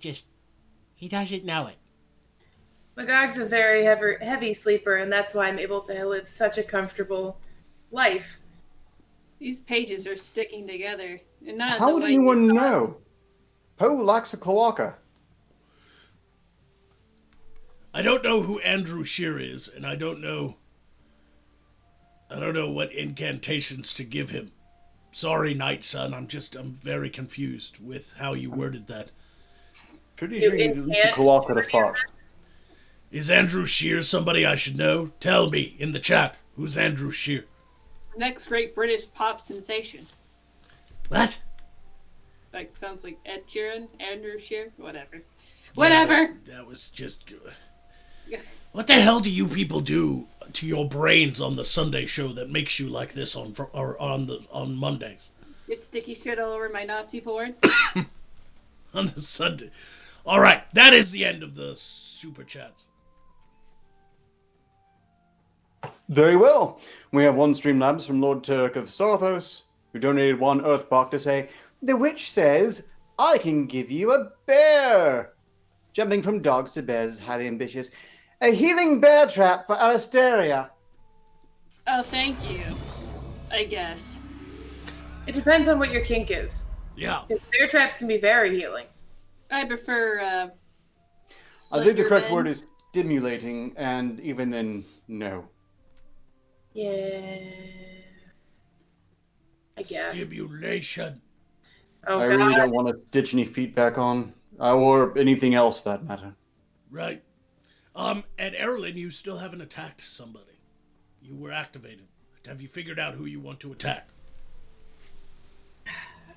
doesn't know it. Magog's a very heavy sleeper, and that's why I'm able to live such a comfortable life. These pages are sticking together. And not How the would way anyone you thought. know? Poe lacks a cloaca. I don't know who Andrew Shear is, and I don't know what incantations to give him. Sorry, Night Sun. I'm very confused with how you worded that. Pretty sure you need at least a cloaca to fart. Is Andrew Shear somebody I should know? Tell me in the chat. Who's Andrew Shear? Next great British pop sensation. What? Like, sounds like Ed Sheeran, Andrew Shear, whatever. Whatever! That was just... What the hell do you people do to your brains on the Sunday show that makes you like this on Mondays? Get sticky shit all over my Nazi porn. On the Sunday. All right, that is the end of the super chats. Very well. We have one Streamlabs from Lord Turk of Sarthos, who donated one Earthbark to say, "The witch says, I can give you a bear." Jumping from dogs to bears is highly ambitious. A healing bear trap for Alistaria. Oh, thank you. I guess. It depends on what your kink is. Yeah. Because bear traps can be very healing. I prefer, I believe the correct Slenderman. word is stimulating, and even then, no. Yeah. I guess. Stimulation. Oh, I God. really don't want to stitch any feet back on, or anything else for that matter. Right. And Erlen, you still haven't attacked somebody. You were activated. Have you figured out who you want to attack?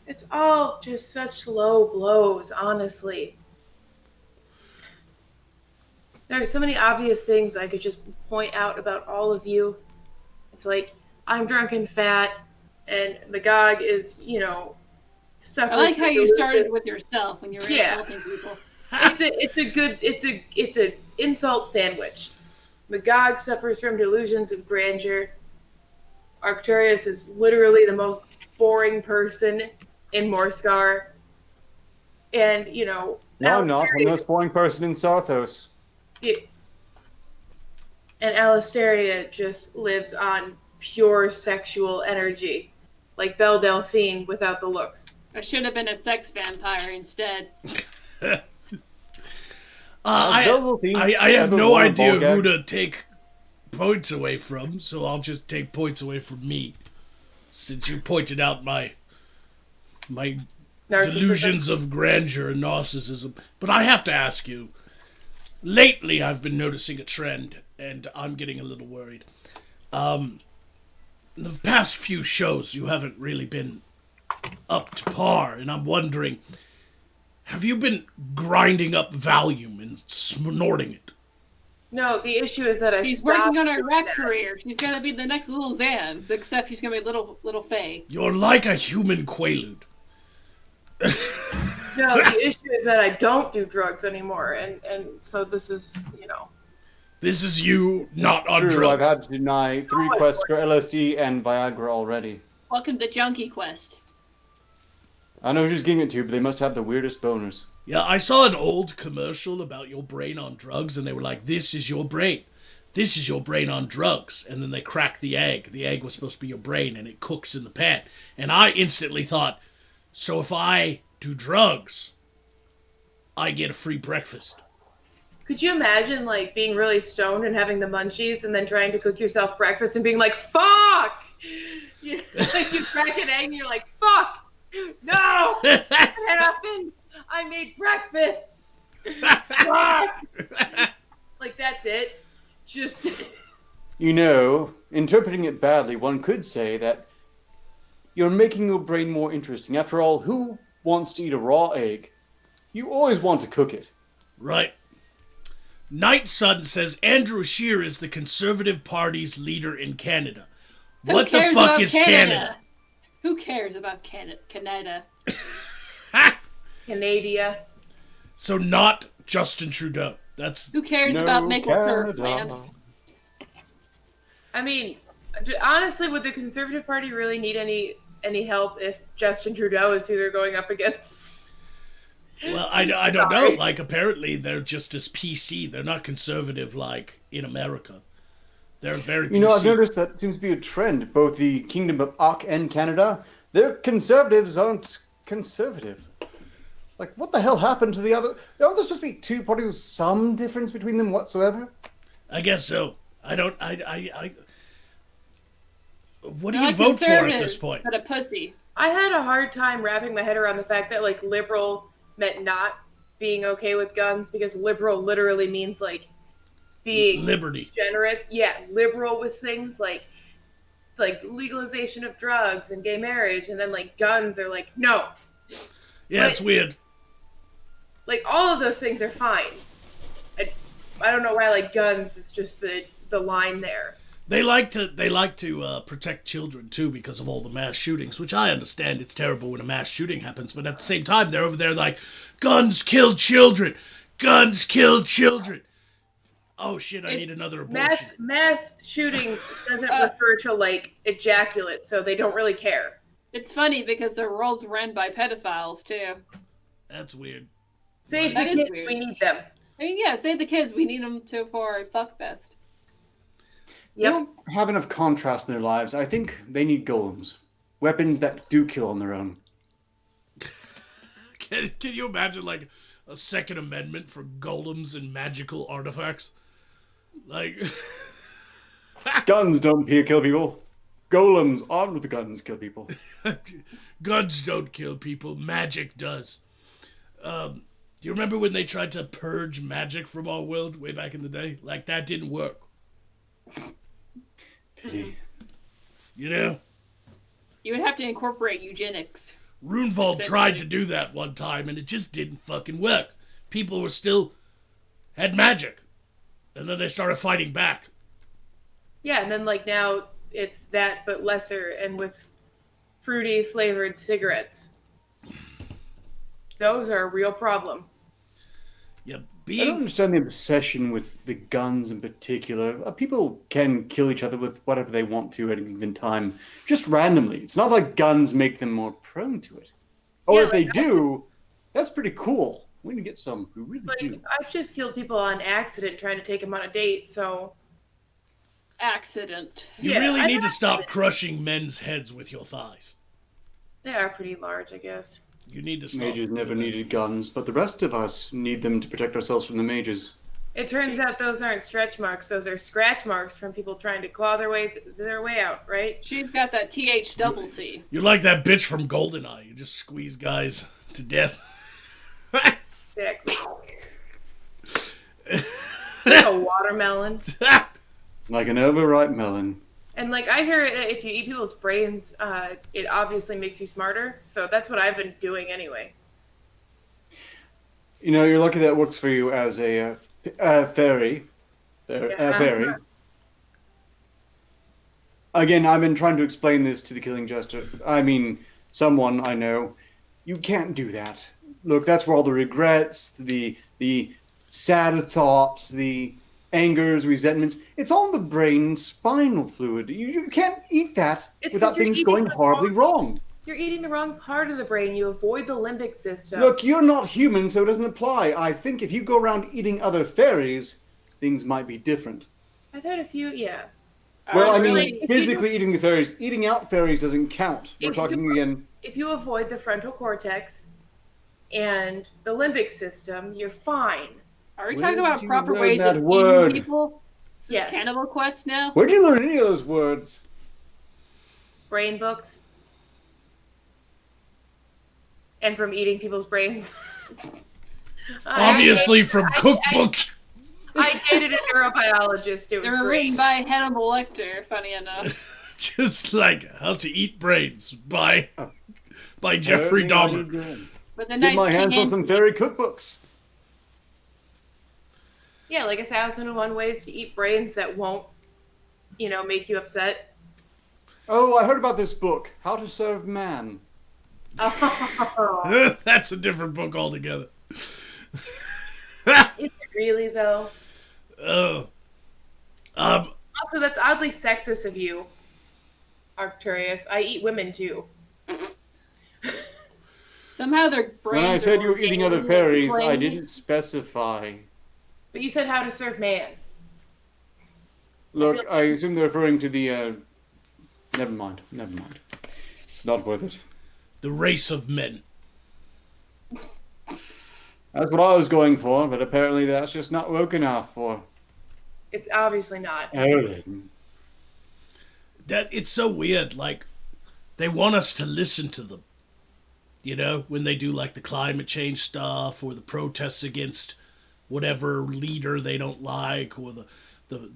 It's all just such low blows, honestly. There are so many obvious things I could just point out about all of you. It's like, I'm drunk and fat. and Magog is, suffers. I like from how you started delusions. with yourself when you were Yeah. insulting people. It's a insult sandwich. Magog suffers from delusions of grandeur. Arcturus is literally the most boring person in Morscar. And, No, I'm not. I'm the most boring person in Sarthos. And Alisteria just lives on pure sexual energy. Like Belle Delphine without the looks. I should have been a sex vampire instead. I have Ever no won a idea ball who gag? to take points away from, so I'll just take points away from me. Since you pointed out my Narcissism. delusions of grandeur and narcissism. But I have to ask you, lately I've been noticing a trend, and I'm getting a little worried. In the past few shows, you haven't really been up to par, and I'm wondering, have you been grinding up Valium and snorting it? No, the issue is that I She's stopped. working on her doing rap that. career. She's gonna be the next little Zans, except she's gonna be little Faye. You're like a human Quaalude. No, the issue is that I don't do drugs anymore, and so this is, This is you not on True, drugs. I've had to deny So 3 much quests for LSD and Viagra already. Welcome to Junkie Quest. I know who's giving it to, but they must have the weirdest boners. Yeah, I saw an old commercial about your brain on drugs, and they were like, this is your brain. This is your brain on drugs. And then they cracked the egg. The egg was supposed to be your brain, and it cooks in the pan. And I instantly thought, so if I do drugs, I get a free breakfast. Could you imagine, like, being really stoned and having the munchies and then trying to cook yourself breakfast and being like, fuck! Like, you crack an egg and you're like, fuck! No! What happened? I made breakfast! Fuck! Like, that's it. Just... You know, interpreting it badly, one could say that you're making your brain more interesting. After all, who wants to eat a raw egg? You always want to cook it. Right. Night Sun says Andrew Scheer is the Conservative Party's leader in Canada. What the fuck is Canada? Who cares about Canada? Canada. So not Justin Trudeau. That's Who cares No about maple syrup, Canada. man? I mean, honestly, would the Conservative Party really need any help if Justin Trudeau is who they're going up against? well, I don't know. Like apparently they're just as PC. They're not conservative like in America. They're very PC. You know, I've noticed that seems to be a trend. Both the Kingdom of Ak and Canada, their conservatives aren't conservative. Like, what the hell happened to the other? Aren't there supposed to be 2 parties with some difference between them whatsoever? I guess so. I don't. I. What do They're you like vote for at conservatives, this point? But a pussy. I had a hard time wrapping my head around the fact that, like, liberal meant not being okay with guns, because liberal literally means, like, being Liberty. generous. Yeah, liberal with things like legalization of drugs and gay marriage, and then, like, guns, they're like, no. Yeah, it's weird. Like, all of those things are fine. I don't know why, like, guns is just the line there. They like to protect children too because of all the mass shootings, which I understand. It's terrible when a mass shooting happens, but at the same time, they're over there like, guns kill children. Oh shit! I need another abortion. Mass shootings doesn't refer to, like, ejaculate, so they don't really care. It's funny because the world's run by pedophiles too. That's weird. Save That the is kids, weird. we need them. I mean, yeah, save the kids. We need them for a fuck fest. They Yep. don't have enough contrast in their lives. I think they need golems. Weapons that do kill on their own. Can you imagine like a Second Amendment for golems and magical artifacts? Like, Guns don't kill people. Golems armed with guns kill people. guns don't kill people. Magic does. Do you remember when they tried to purge magic from our world way back in the day? Like, that didn't work. Pity. You know? You would have to incorporate eugenics. Runevald tried to do that one time, and it just didn't fucking work. People were still had magic, and then they started fighting back. Yeah, and then, like, now it's that but lesser and with fruity flavored cigarettes. Those are a real problem. Yeah, I don't being understand the obsession with the guns in particular. People can kill each other with whatever they want to at any given time, just randomly. It's not like guns make them more prone to it. Or Yeah, if they do, that's pretty cool. We need to get some. We really Like, do. I've just killed people on accident trying to take them on a date, so Accident. you yeah, really I need to don't stop have it. crushing men's heads with your thighs. they are pretty large, I guess. You need to stop. Mages never doing that. needed guns, but the rest of us need them to protect ourselves from the mages. It turns out those aren't stretch marks; those are scratch marks from people trying to claw their way out. Right? She's got that THCC. You're like that bitch from Goldeneye. You just squeeze guys to death. Exactly. Like a watermelon. Like an overripe melon. And like I hear that if you eat people's brains, it obviously makes you smarter. So that's what I've been doing anyway. You know, you're lucky that works for you as a fairy. Yeah. Fairy. Again, I've been trying to explain this to the Killing Jester. I mean, someone I know. You can't do that. Look, that's where all the regrets, the sad thoughts, the angers, resentments, it's all in the brain and spinal fluid. You can't eat that It's 'cause without you're things eating going the horribly wrong. You're eating the wrong part of the brain. You avoid the limbic system. Look, you're not human, so it doesn't apply. I think if you go around eating other fairies, things might be different. I've had a few, yeah. Well, I mean, really, if physically eating the fairies, eating out fairies doesn't count. We're If talking you- again. If you avoid the frontal cortex and the limbic system, you're fine. Are we Where talking did about you proper learn ways that of word? eating people? Is this Yes. Cannibal Quest now? Where'd you learn any of those words? Brain books. And from eating people's brains. Obviously from cookbook. I dated a neurobiologist. It They was were great. written by Hannibal Lecter, funny enough. Just like How to Eat Brains by Jeffrey Everything I Dahmer. need to With a Get nice my hands on can. some fairy cookbooks. Yeah, like 1,001 ways to eat brains that won't, make you upset. Oh, I heard about this book, How to Serve Man. Oh, That's a different book altogether. is it really though? Oh. Also, that's oddly sexist of you, Arcturus. I eat women too. Somehow their brains. When I are said you more were eating other veiny fairies, than I brainy. didn't specify. But you said how to serve man. Look, I assume they're referring to the, Never mind. It's not worth it. The race of men. That's what I was going for, but apparently that's just not woke enough for It's obviously not. Erlen. That it's so weird. Like, they want us to listen to them. When they do like the climate change stuff or the protests against whatever leader they don't like, or the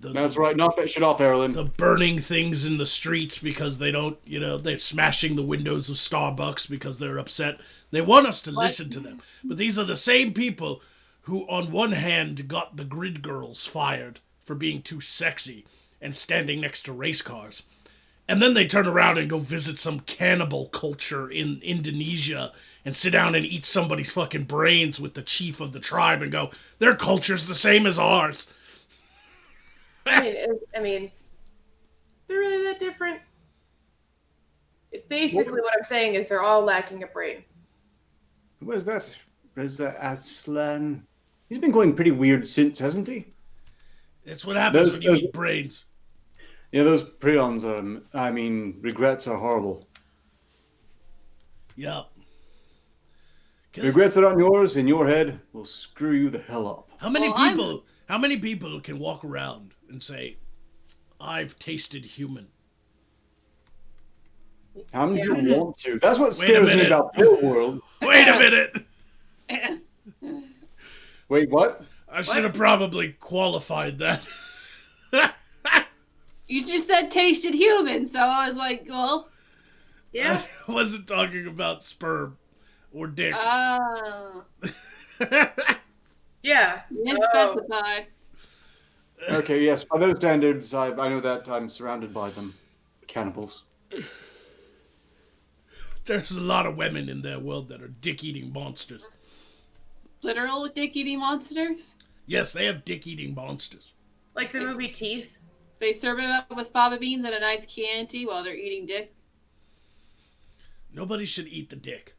That's right, knock that shit off, Erlen. the burning things in the streets because they don't, they're smashing the windows of Starbucks because they're upset. They want us to listen to them. But these are the same people who, on one hand, got the grid girls fired for being too sexy and standing next to race cars. And then they turn around and go visit some cannibal culture in Indonesia and sit down and eat somebody's fucking brains with the chief of the tribe and go, their culture's the same as ours. I mean, they're really that different. Basically, what I'm saying is they're all lacking a brain. Who is that? Reza Aslan. He's been going pretty weird since, hasn't he? That's what happens when you those- eat brains. Yeah, those prions regrets are horrible. Yup. Regrets that aren't yours in your head will screw you the hell up. How many Well, people can walk around and say, I've tasted human? How many do you want to? That's what Wait a scares me minute. about Pill World. Wait a minute. Wait, what? I should have probably qualified that. You just said tasted human, so I was like, well, Yeah. I wasn't talking about sperm or dick. Yeah. you didn't Oh. specify. Okay, yes, by those standards, I know that I'm surrounded by them. Cannibals. There's a lot of women in their world that are dick-eating monsters. Literal dick-eating monsters. Yes, they have dick-eating monsters. Like the movie Teeth. They serve it up with fava beans and a nice Chianti while they're eating dick. Nobody should eat the dick.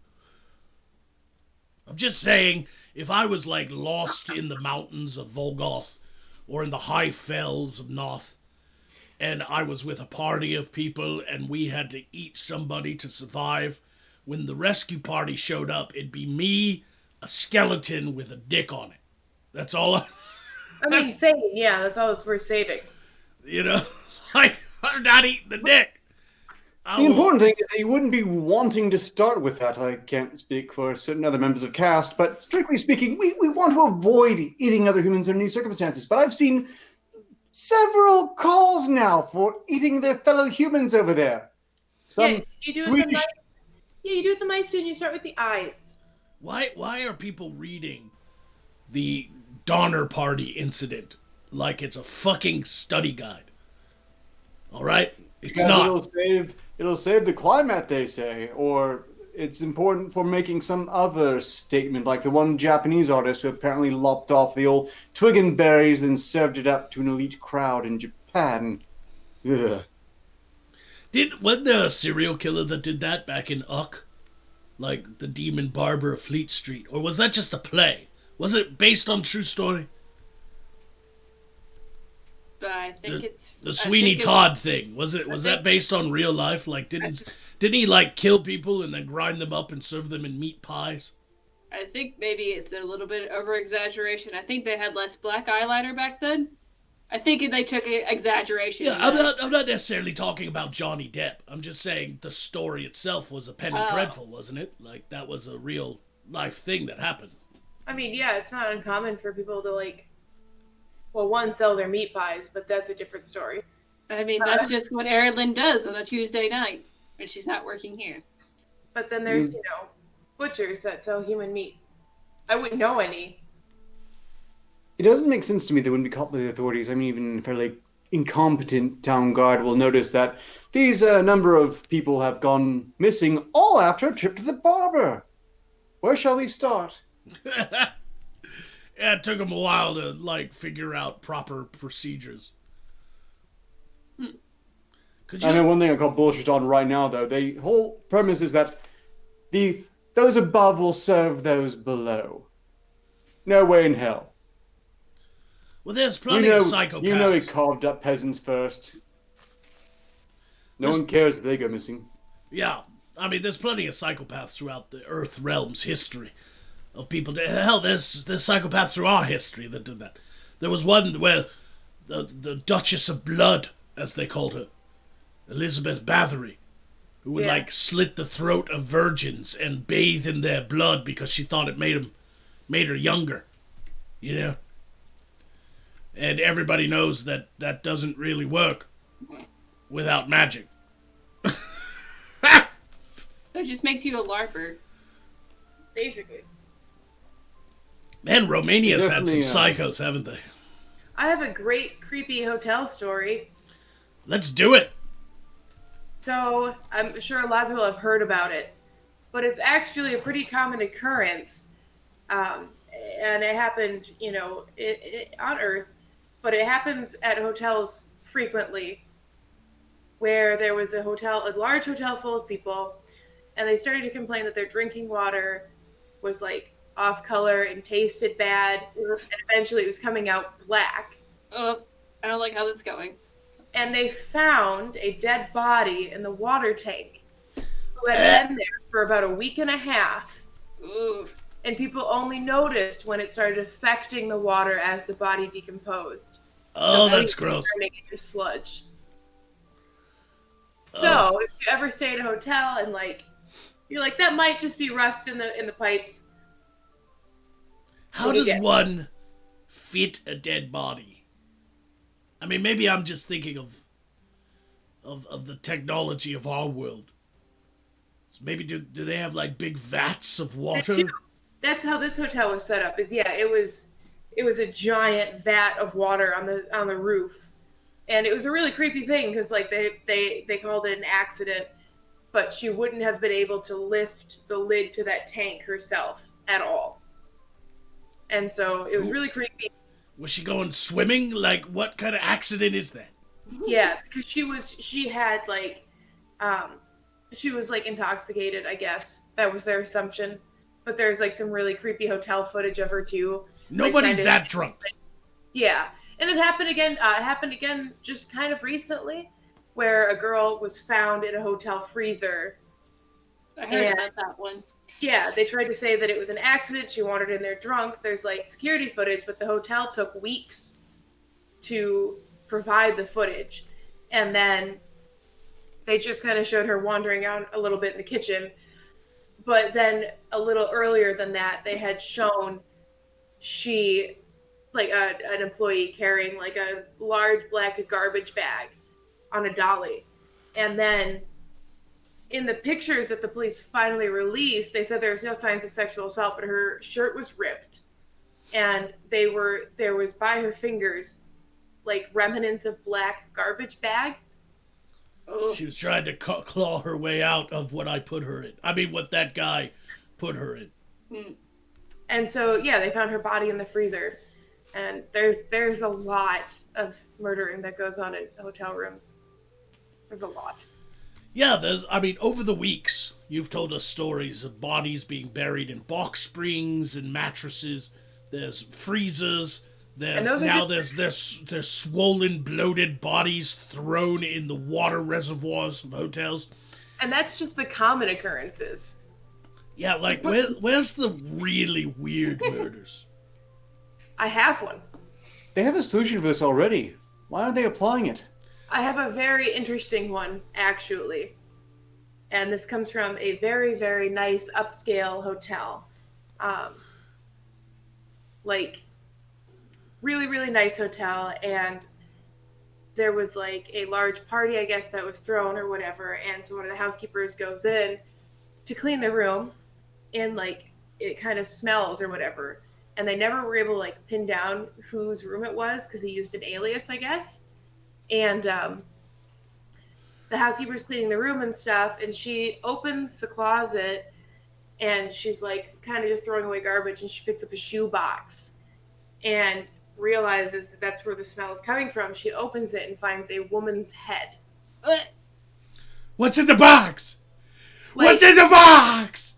I'm just saying, if I was like lost in the mountains of Volgoth or in the high fells of Noth, and I was with a party of people and we had to eat somebody to survive, when the rescue party showed up, it'd be me, a skeleton with a dick on it. That's all I mean, saving, yeah, that's all it's worth saving. you know, like, I'm not eating the dick. The important thing is that you wouldn't be wanting to start with that. I can't speak for certain other members of cast, but strictly speaking, we want to avoid eating other humans under any circumstances. But I've seen several calls now for eating their fellow humans over there. Yeah, you do it Swedish- the mice. Yeah, you do it the mice, and you start with the eyes. Why are people reading the Donner Party incident like it's a fucking study guide? All right? It's Because not. it'll save the climate, they say, or it's important for making some other statement, like the one Japanese artist who apparently lopped off the old twig and berries and served it up to an elite crowd in Japan. Ugh. Wasn't there a serial killer that did that back in Uck? Like the Demon Barber of Fleet Street? Or was that just a play? Was it based on true story? But I think it's The Sweeney Todd thing. Was that based on real life? Like didn't he like kill people and then grind them up and serve them in meat pies? I think maybe it's a little bit over exaggeration. I think they had less black eyeliner back then. I think they took exaggeration. Yeah, I'm not necessarily talking about Johnny Depp. I'm just saying the story itself was a penny dreadful, wasn't it? Like that was a real life thing that happened. I mean, yeah, it's not uncommon for people to one, sell their meat pies, but that's a different story. I mean, that's just what Erin Lynn does on a Tuesday night when she's not working here. But then there's, butchers that sell human meat. I wouldn't know any. It doesn't make sense to me they wouldn't be caught by the authorities. I mean, even a fairly incompetent town guard will notice that these number of people have gone missing all after a trip to the barber. Where shall we start? Yeah, it took them a while to figure out proper procedures. Could I know you? one thing I call bullshit on right now, though. The whole premise is that those above will serve those below. No way in hell. Well, there's plenty of psychopaths. You know he carved up peasants first. No one cares if they go missing. Yeah, I mean, there's plenty of psychopaths throughout the Earth realm's history of people. Hell, there's psychopaths through our history that did that. There was one where the Duchess of Blood, as they called her, Elizabeth Bathory, who would slit the throat of virgins and bathe in their blood because she thought it made her younger, you know. And everybody knows that doesn't really work without magic. That just makes you a LARPer. Basically. Man, Romania's had some Definitely, psychos, haven't they? I have a great creepy hotel story. Let's do it. So, I'm sure a lot of people have heard about it, but it's actually a pretty common occurrence. And it happened, on Earth, but it happens at hotels frequently, where there was a large hotel full of people, and they started to complain that their drinking water was off color and tasted bad, and eventually it was coming out black. I don't like how that's going. And they found a dead body in the water tank who had been there for about a week and a half. Ooh. And people only noticed when it started affecting the water as the body decomposed. Oh, The body that's was gross. turning into sludge. So if you ever stay at a hotel and you're like, that might just be rust in the pipes. How What do you does get? one fit a dead body? I mean, maybe I'm just thinking of the technology of our world. So maybe do they have big vats of water? That's how this hotel was set up. It was a giant vat of water on the roof, and it was a really creepy thing because they called it an accident, but she wouldn't have been able to lift the lid to that tank herself at all. And so it was really creepy. Was she going swimming? Like, what kind of accident is that? Yeah, because she was like intoxicated, I guess. That was their assumption. But there's like some really creepy hotel footage of her too. Nobody's kinda- that drunk. Yeah. And it happened again just kind of recently, where a girl was found in a hotel freezer. I heard Yeah. about that one. Yeah, they tried to say that it was an accident. She wandered in there drunk. There's like security footage, but the hotel took weeks to provide the footage. And then they just kind of showed her wandering out a little bit in the kitchen. But then a little earlier than that, they had shown an employee carrying like a large black garbage bag on a dolly. And then in the pictures that the police finally released, they said there was no signs of sexual assault, but her shirt was ripped. And there was by her fingers like remnants of black garbage bag. Oh, She was trying to claw her way out of what I put her in. I mean, what that guy put her in. And so yeah, they found her body in the freezer. And there's a lot of murdering that goes on in hotel rooms. There's a lot. Yeah, over the weeks, you've told us stories of bodies being buried in box springs and mattresses. There's freezers. And those are There's swollen, bloated bodies thrown in the water reservoirs of hotels. And that's just the common occurrences. Yeah, like, where's the really weird murders? I have one. They have a solution for this already. Why aren't they applying it? I have a very interesting one, actually. And this comes from a very, very nice upscale hotel. Really, really nice hotel. And there was like a large party, I guess, that was thrown or whatever. And so one of the housekeepers goes in to clean the room, and like it kind of smells or whatever. And they never were able to like pin down whose room it was because he used an alias, I guess. And the housekeeper's cleaning the room and stuff, and she opens the closet, and she's like kind of just throwing away garbage, and she picks up a shoe box and realizes that that's where the smell is coming from. She opens it and finds a woman's head. What's in the box? Like, What's in the box?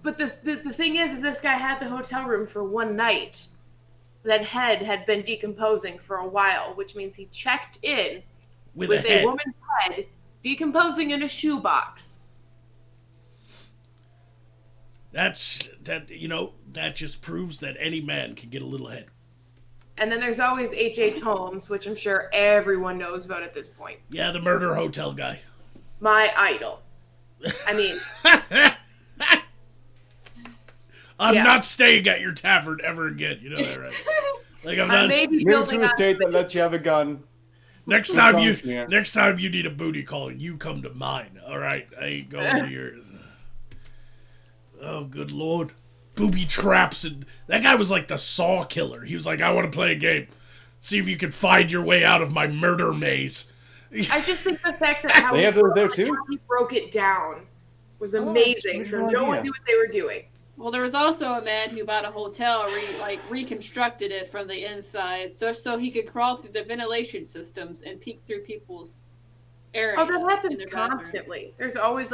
But the thing is this guy had the hotel room for one night. That head had been decomposing for a while, which means he checked in With with a head. a woman's head decomposing in a shoebox. That just proves that any man can get a little head. And then there's always H.H. Holmes, which I'm sure everyone knows about at this point. Yeah, the murder hotel guy. My idol. I mean, I'm Yeah. not staying at your tavern ever again. You know that, right? Like I'm I not. may be Move building to a on. state that lets you have a gun. Next Good time songs, yeah. next time you need a booty call, you come to mine. All right, I ain't going to yours. Oh, good lord, booby traps, and that guy was like the Saw killer. He was like, I want to play a game, see if you can find your way out of my murder maze. I just think the fact that how They have those there too? how he broke it down was Oh, that's amazing. a So good no one idea. knew what they were doing. well, there was also a man who bought a hotel, reconstructed it from the inside, so he could crawl through the ventilation systems and peek through people's areas. Oh, that in happens their bathrooms. constantly. There's always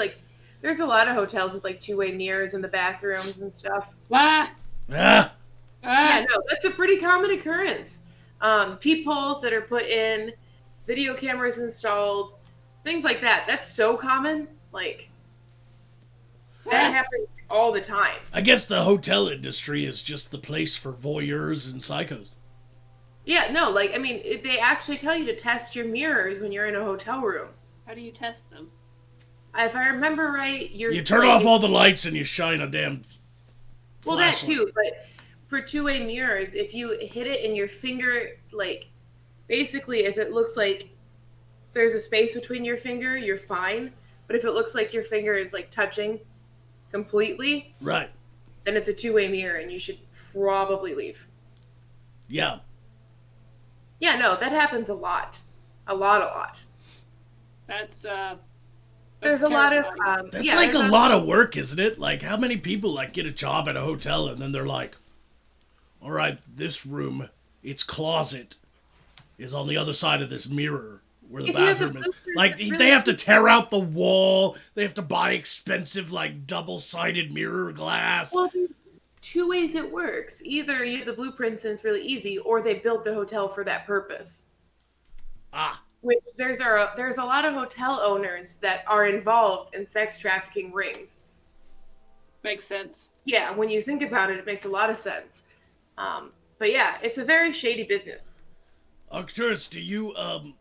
there's a lot of hotels with like two-way mirrors in the bathrooms and stuff. Ah, Ah, Yeah, ah. no, that's a pretty common occurrence. Peepholes that are put in, video cameras installed, things like that. That's so common. Like that happens all the time. I guess the hotel industry is just the place for voyeurs and psychos. Yeah, no, I mean, they actually tell you to test your mirrors when you're in a hotel room. How do you test them? If I remember right, You turn off all the lights and you shine a damn. well, that flashlight. too, but for two-way mirrors, if you hit it in your finger, basically, if it looks like there's a space between your finger, you're fine. But if it looks like your finger is touching completely, Right. then it's a two-way mirror, and you should probably leave. Yeah. Yeah, no, that happens a lot, a lot. That's There's a lot of That's yeah, like a there's lot of work, isn't it? Like, how many people like get a job at a hotel and then they're like, "All right, this room, its closet, is on the other side of this mirror where the If you have the bathroom is." blueprint, Like, it's really they have to tear out the wall. They have to buy expensive, like, double-sided mirror glass. Well, there's two ways it works. Either you have the blueprints and it's really easy, or they built the hotel for that purpose. Ah, Which there's a lot of hotel owners that are involved in sex trafficking rings. Makes sense. Yeah, when you think about it, it makes a lot of sense. But yeah, it's a very shady business. Arcturus, do you own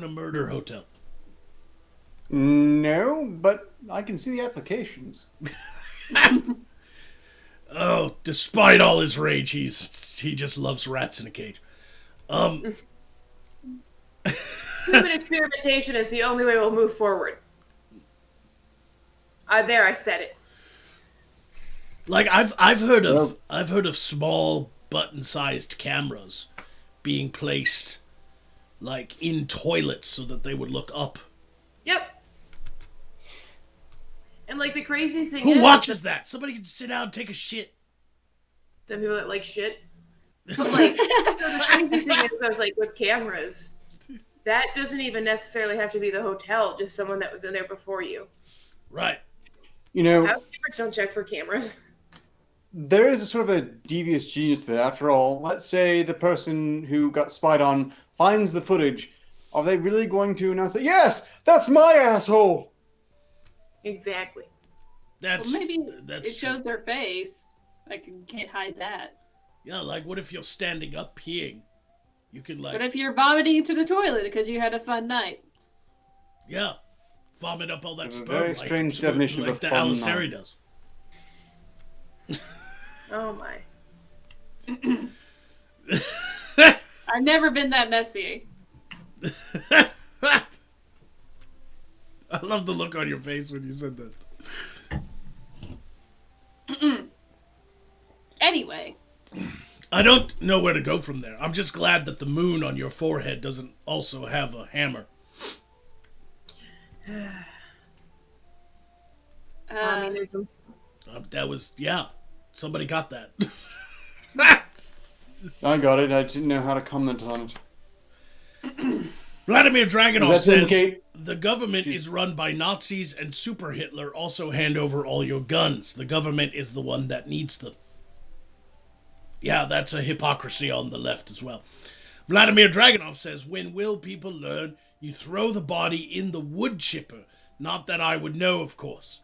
a murder hotel? No, but I can see the applications. Oh, despite all his rage, he just loves rats in a cage. Human experimentation is the only way we'll move forward. There, I said it. Like I've heard of small button-sized cameras being placed like in toilets so that they would look up. Yep. And like the crazy thing Who is, watches that? Somebody can sit down and take a shit. some people that like shit. But like the crazy thing is, I was like with cameras, that doesn't even necessarily have to be the hotel, just someone that was in there before you. Right. You know, Housekeepers don't check for cameras. there is a sort of a devious genius there. After all, let's say the person who got spied on finds the footage. Are they really going to announce that, yes, that's my asshole? Exactly. That's Well, maybe that's it shows their face. Like, you can't hide that. Yeah, like what if you're standing up peeing? You can like But if you're vomiting into the toilet because you had a fun night, yeah, vomit up all that There's a sperm. very strange definition of like a the fun Alistair night. does. Oh my. I've never been that messy. I love the look on your face when you said that. Anyway, I don't know where to go from there. I'm just glad that the moon on your forehead doesn't also have a hammer. Communism. That was, yeah, somebody got that. I got it. I didn't know how to comment on it. Vladimir Dragunov Does that says indicate- the government is run by Nazis and Super Hitler also hand over all your guns. The government is the one that needs them. Yeah, that's a hypocrisy on the left as well. Vladimir Dragunov says, when will people learn? You throw the body in the wood chipper. Not that I would know, of course.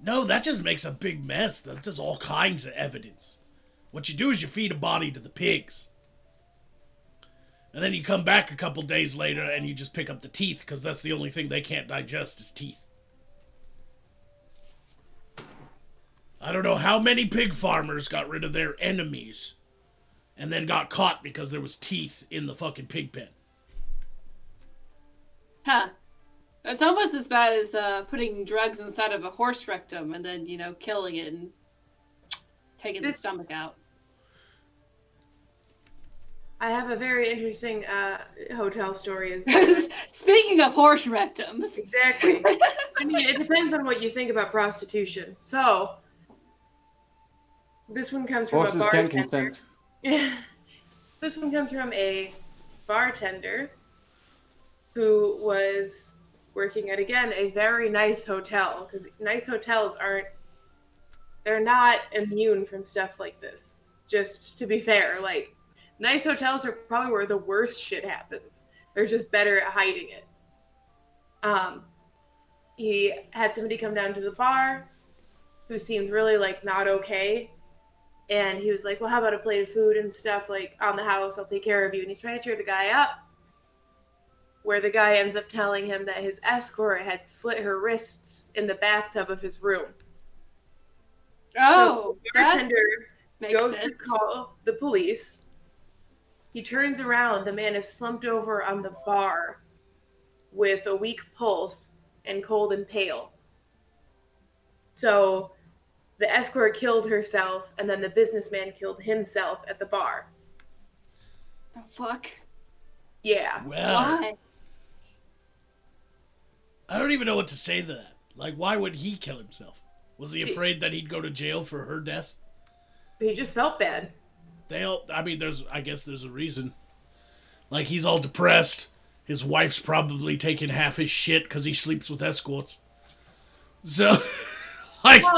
No, that just makes a big mess. That's just all kinds of evidence. What you do is you feed a body to the pigs. And then you come back a couple days later and you just pick up the teeth because that's the only thing they can't digest is teeth. I don't know how many pig farmers got rid of their enemies and then got caught because there was teeth in the fucking pig pen. huh. That's almost as bad as putting drugs inside of a horse rectum and then, killing it and taking the stomach out. I have a very interesting hotel story. Speaking of horse rectums. Exactly. I mean, it depends on what you think about prostitution. So, this one comes from Horses a can't bartender. consent. Yeah. This one comes from a bartender who was working at, again, a very nice hotel. Because nice hotels they're not immune from stuff like this. Just to be fair, like, nice hotels are probably where the worst shit happens. They're just better at hiding it. He had somebody come down to the bar who seemed really, like, not okay. And he was like, well, how about a plate of food and stuff, like, on the house? I'll take care of you. And he's trying to cheer the guy up, where the guy ends up telling him that his escort had slit her wrists in the bathtub of his room. Oh, So the bartender makes goes sense. to call the police. He turns around. The man is slumped over on the bar with a weak pulse and cold and pale. So the escort killed herself, and then the businessman killed himself at the bar. The fuck? Yeah. Well, Why? I don't even know what to say to that. Like, why would he kill himself? Was he afraid that he'd go to jail for her death? He just felt bad. I guess there's a reason. Like, he's all depressed. His wife's probably taking half his shit because he sleeps with escorts. So, like... Well,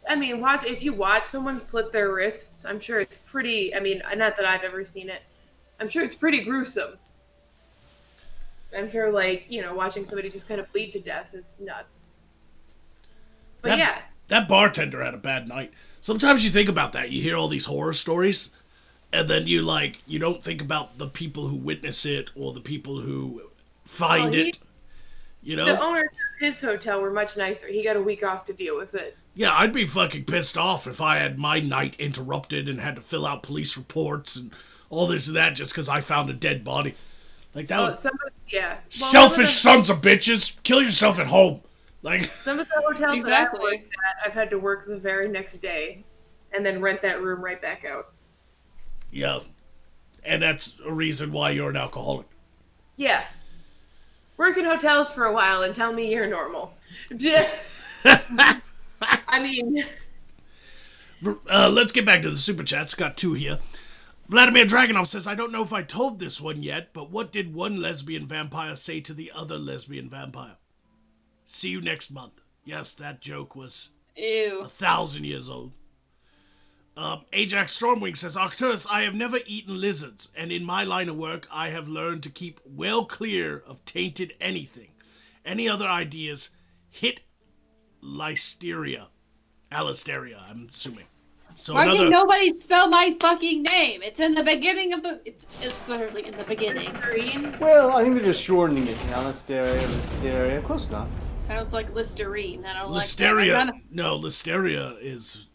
and watch if you watch someone slit their wrists, I'm sure it's pretty, not that I've ever seen it. I'm sure it's pretty gruesome. I'm sure, watching somebody just kind of bleed to death is nuts. But yeah. That bartender had a bad night. Sometimes you think about that. You hear all these horror stories, and then you don't think about the people who witness it or the people who find it. You know? The owners of his hotel were much nicer. He got a week off to deal with it. Yeah, I'd be fucking pissed off if I had my night interrupted and had to fill out police reports and all this and that just because I found a dead body. Like, that would... Well, selfish sons of bitches! Kill yourself at home! Like... Some of the hotels that I've worked at, I've had to work the very next day and then rent that room right back out. Yeah. And that's a reason why you're an alcoholic. Yeah. Work in hotels for a while and tell me you're normal. Let's get back to the super chats. Got 2 here. Vladimir Dragonov says, I don't know if I told this one yet, but what did one lesbian vampire say to the other lesbian vampire? See you next month. Yes, that joke was Ew. 1,000 years old. Ajax Stormwing says, Arcturus, I have never eaten lizards, and in my line of work, I have learned to keep well clear of tainted anything. Any other ideas? Hit Listeria. Alisteria, I'm assuming. So Why can nobody spell my fucking name? It's in the beginning of the... It's literally in the beginning. Well, I think they're just shortening it. Listeria. Close enough. Sounds like Listerine. I don't Listeria. like that. No, Listeria is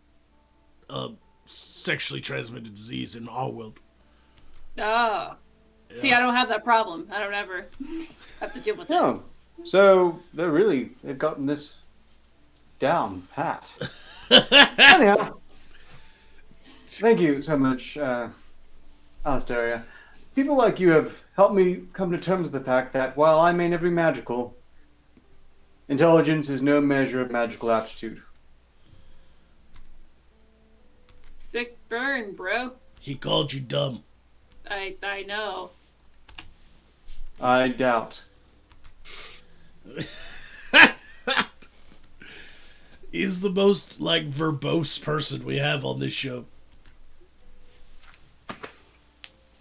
a sexually transmitted disease in our world. Oh. Yeah. See, I don't have that problem. I don't ever have to deal with it. No. So, they've gotten this down pat. Anyhow. Thank you so much, Alisteria. People like you have helped me come to terms with the fact that while I may never be magical, intelligence is no measure of magical aptitude. Sick burn, bro. He called you dumb. I know. I doubt. He's the most, verbose person we have on this show.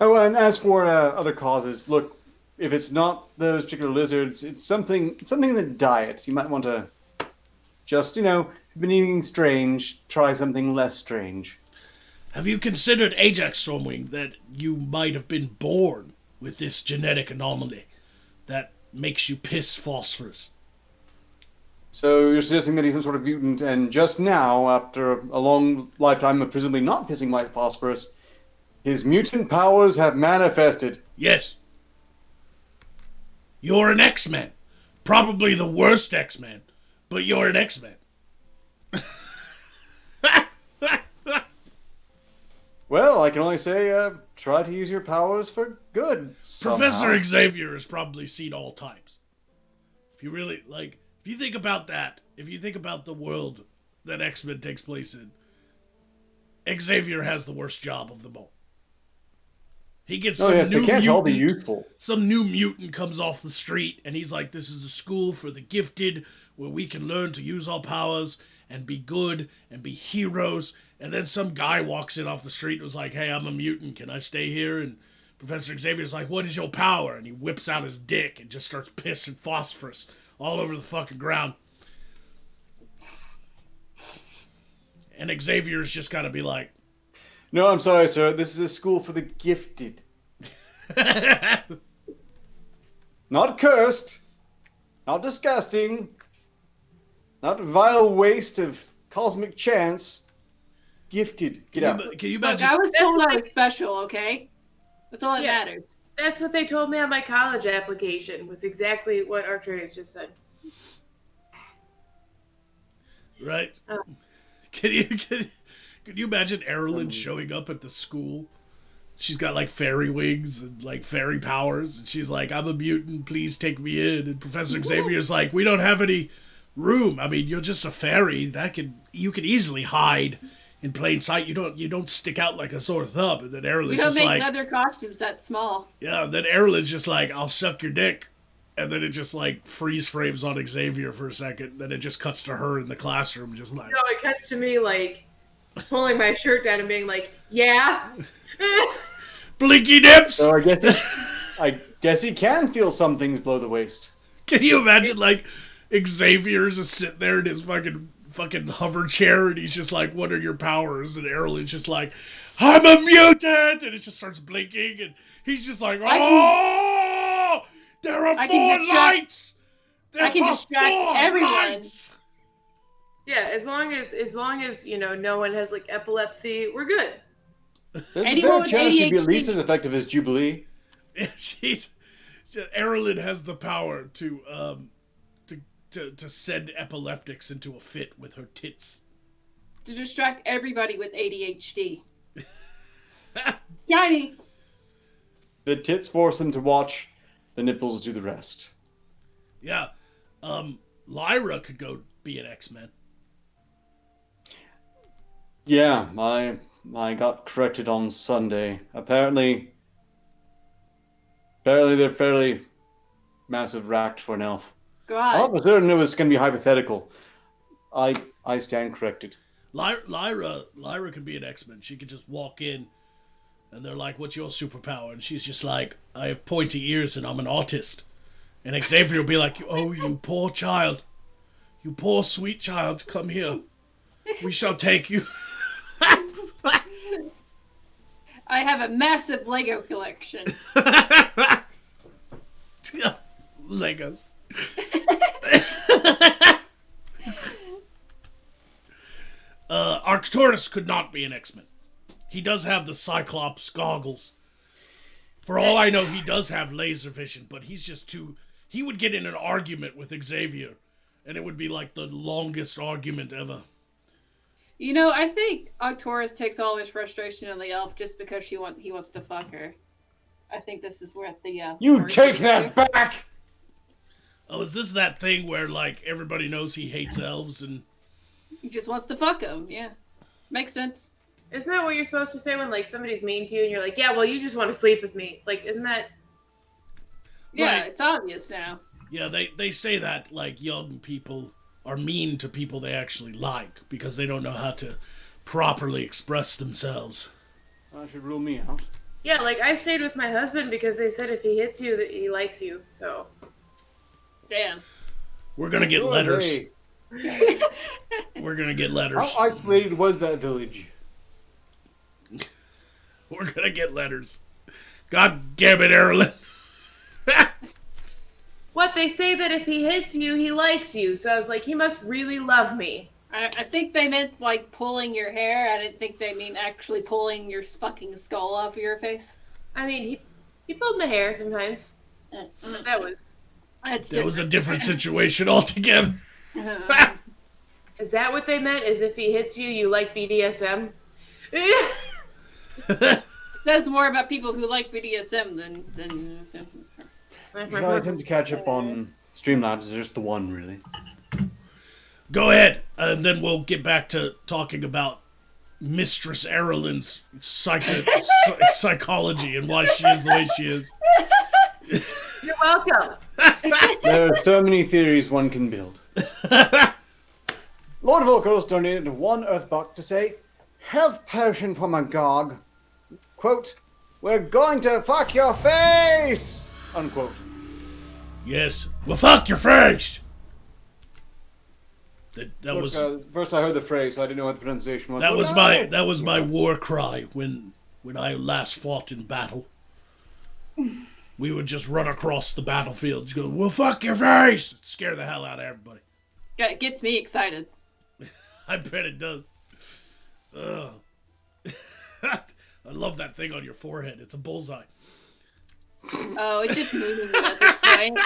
Oh, and as for other causes, look, if it's not those particular lizards, it's something in the diet. You might want to just, if you've been eating strange, try something less strange. Have you considered, Ajax Stormwing, that you might have been born with this genetic anomaly that makes you piss phosphorus? So you're suggesting that he's some sort of mutant, and just now, after a long lifetime of presumably not pissing white phosphorus, his mutant powers have manifested. Yes. You're an X-Men. Probably the worst X-Men, but you're an X-Men. Well, I can only say, try to use your powers for good. Somehow. Professor Xavier has probably seen all times. If you really, if you think about that, if you think about the world that X-Men takes place in, Xavier has the worst job of them all. He gets some new they can't mutant, all be useful. Some new mutant comes off the street, and he's like, this is a school for the gifted, where we can learn to use our powers and be good and be heroes. And then some guy walks in off the street and was like, hey, I'm a mutant, can I stay here? And Professor Xavier's like, what is your power? And he whips out his dick and just starts pissing phosphorus all over the fucking ground. And Xavier's just gotta be like, no, I'm sorry, sir. This is a school for the gifted. Not cursed. Not disgusting. Not vile waste of cosmic chance. Gifted. Get out. Can you Look, imagine? I was told I was special, okay? That's all that matters. That's what they told me on my college application, was exactly what Arcturus just said. Right? Can you imagine Erlen showing up at the school she's got like fairy wings and like fairy powers, and she's like, I'm a mutant, please take me in. And Professor Xavier's like, we don't have any room. I mean, you're just a fairy. You can easily hide in plain sight. You don't stick out like a sore thumb. And then We Erlen's don't just make like, leather costumes that small. yeah, then Erlen's just like, I'll suck your dick. And then it just like freeze frames on Xavier for a second. Then it just cuts to her in the classroom, just like, No, it cuts to me like pulling my shirt down and being like, yeah. Blinky Nips! So I guess he can feel some things below the waist. Can you imagine like Xavier's just sitting there in his fucking hover chair and he's just like, what are your powers? And Erlen's just like, I'm a mutant! And it just starts blinking and he's just like, oh! There are four lights! I can distract everyone. Yeah, as long as no one has like epilepsy, we're good. There's Anyone a with fair chance he'd be at ADHD least as effective as Jubilee. Erlen has the power to send epileptics into a fit with her tits. to distract everybody with ADHD. Shiny. The tits force them to watch, the nipples do the rest. Yeah. Lyra could go be an X-Men. Yeah, I got corrected on Sunday. Apparently they're fairly massive racked for an elf. I God. was certain it was going to be hypothetical. I stand corrected. Lyra could be an X-Men. She could just walk in and they're like, what's your superpower? And she's just like, I have pointy ears and I'm an autist. And Xavier will be like, oh, you poor child. You poor sweet child, come here. We shall take you. I have a massive Lego collection. Legos. Arcturus could not be an X-Men. He does have the Cyclops goggles. For all I know, he does have laser vision, but he's just too... He would get in an argument with Xavier, and it would be like the longest argument ever. You know, I think Arcturus takes all his frustration on the elf just because he wants to fuck her. I think this is where the You first take issue- that back! Oh, is this that thing where, like, everybody knows he hates elves and... He just wants to fuck him. Yeah, makes sense. Isn't that what you're supposed to say when like somebody's mean to you and you're like, yeah, well, you just want to sleep with me? Like, isn't that? Yeah, Right. it's obvious now. Yeah, they say that, like, young people are mean to people they actually like because they don't know how to properly express themselves. That should rule me out. Yeah, like I stayed with my husband because they said if he hits you, that he likes you. So Damn. We're gonna get Who are letters. they? We're gonna get letters. How isolated was that village? We're gonna get letters. God damn it, Erlen. what they say that if he hits you, he likes you. So I was like, he must really love me. I think they meant like pulling your hair. I didn't think they mean actually pulling your fucking skull off of your face. I mean, he pulled my hair sometimes. That was. That's That was a different situation altogether. Is that what they meant? Is if he hits you, you like BDSM? Says more about people who like BDSM than. Should I attempt to catch up on Streamlabs? Is just the one, really. Go ahead, and then we'll get back to talking about Mistress Erlen's psychology and why she is the way she is. You're welcome. There are so many theories one can build. Lord Volkos donated 1 Earthbuck to say, health potion for Magog. Quote, we're going to fuck your face! Unquote. Yes. Well, fuck your face! That Look, was first I heard the phrase, so I didn't know what the pronunciation was. that but was now- that was my war cry when I last fought in battle. We would just run across the battlefield, just go, well, fuck your face! It'd scare the hell out of everybody. It gets me excited. I bet it does. Ugh. I love that thing on your forehead. It's a bullseye. Oh, it's just mooning you at this point.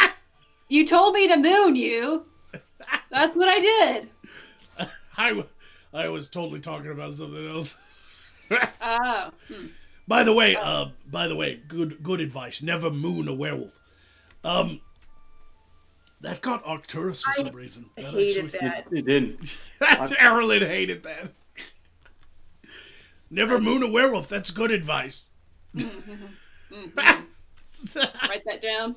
You told me to moon you. That's what I did. I was totally talking about something else. Oh. By the way, good advice. Never moon a werewolf. That got Arcturus for some reason. I hated that. It did. Erlen hated that. Never moon a werewolf. That's good advice. Write that down.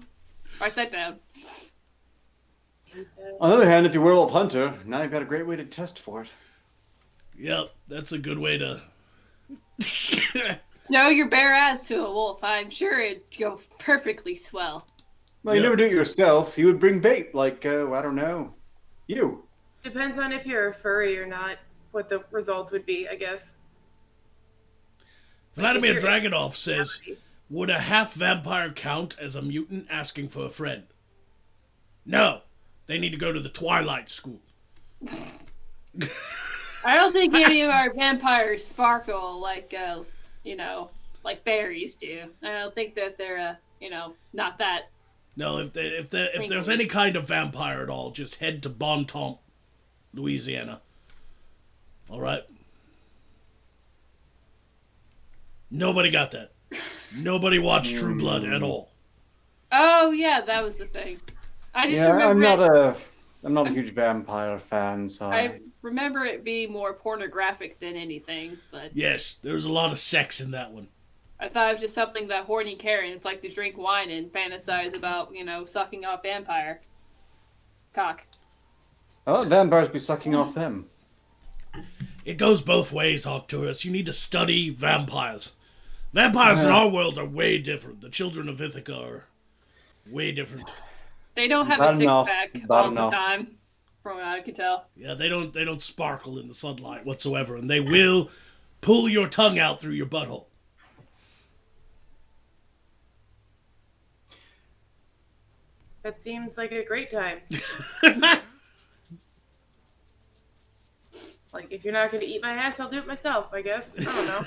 Write that down. On the other hand, if you're a werewolf hunter, now you've got a great way to test for it. Yep, that's a good way to. No, your bare ass to a wolf. I'm sure it'd go perfectly swell. Well, you never do it yourself. You would bring bait, like, I don't know, you. Depends on if you're a furry or not, what the results would be, I guess. Vladimir Dragunov says, would a half vampire count as a mutant asking for a friend? No. They need to go to the Twilight School. I don't think any of our vampires sparkle like, like fairies do. I don't think that they're, not that. No, if there's any kind of vampire at all, just head to Bon Ton, Louisiana. All right? Nobody got that. Nobody watched True Blood at all. Oh yeah, that was the thing. I just I'm not a huge vampire fan, so I remember it being more pornographic than anything, but Yes, there was a lot of sex in that one. I thought it was just something that horny Karens like to drink wine and fantasize about, sucking off vampire cock. oh, vampires be sucking off them. It goes both ways, Arcturus. You need to study vampires. Vampires in our world are way different. The children of Ithaca are way different. They don't have Bad a enough, six-pack bad all enough. the time, from what I can tell. Yeah, they don't sparkle in the sunlight whatsoever, and they will pull your tongue out through your butthole. That seems like a great time. Like, if you're not going to eat my ass, I'll do it myself, I guess. I don't know.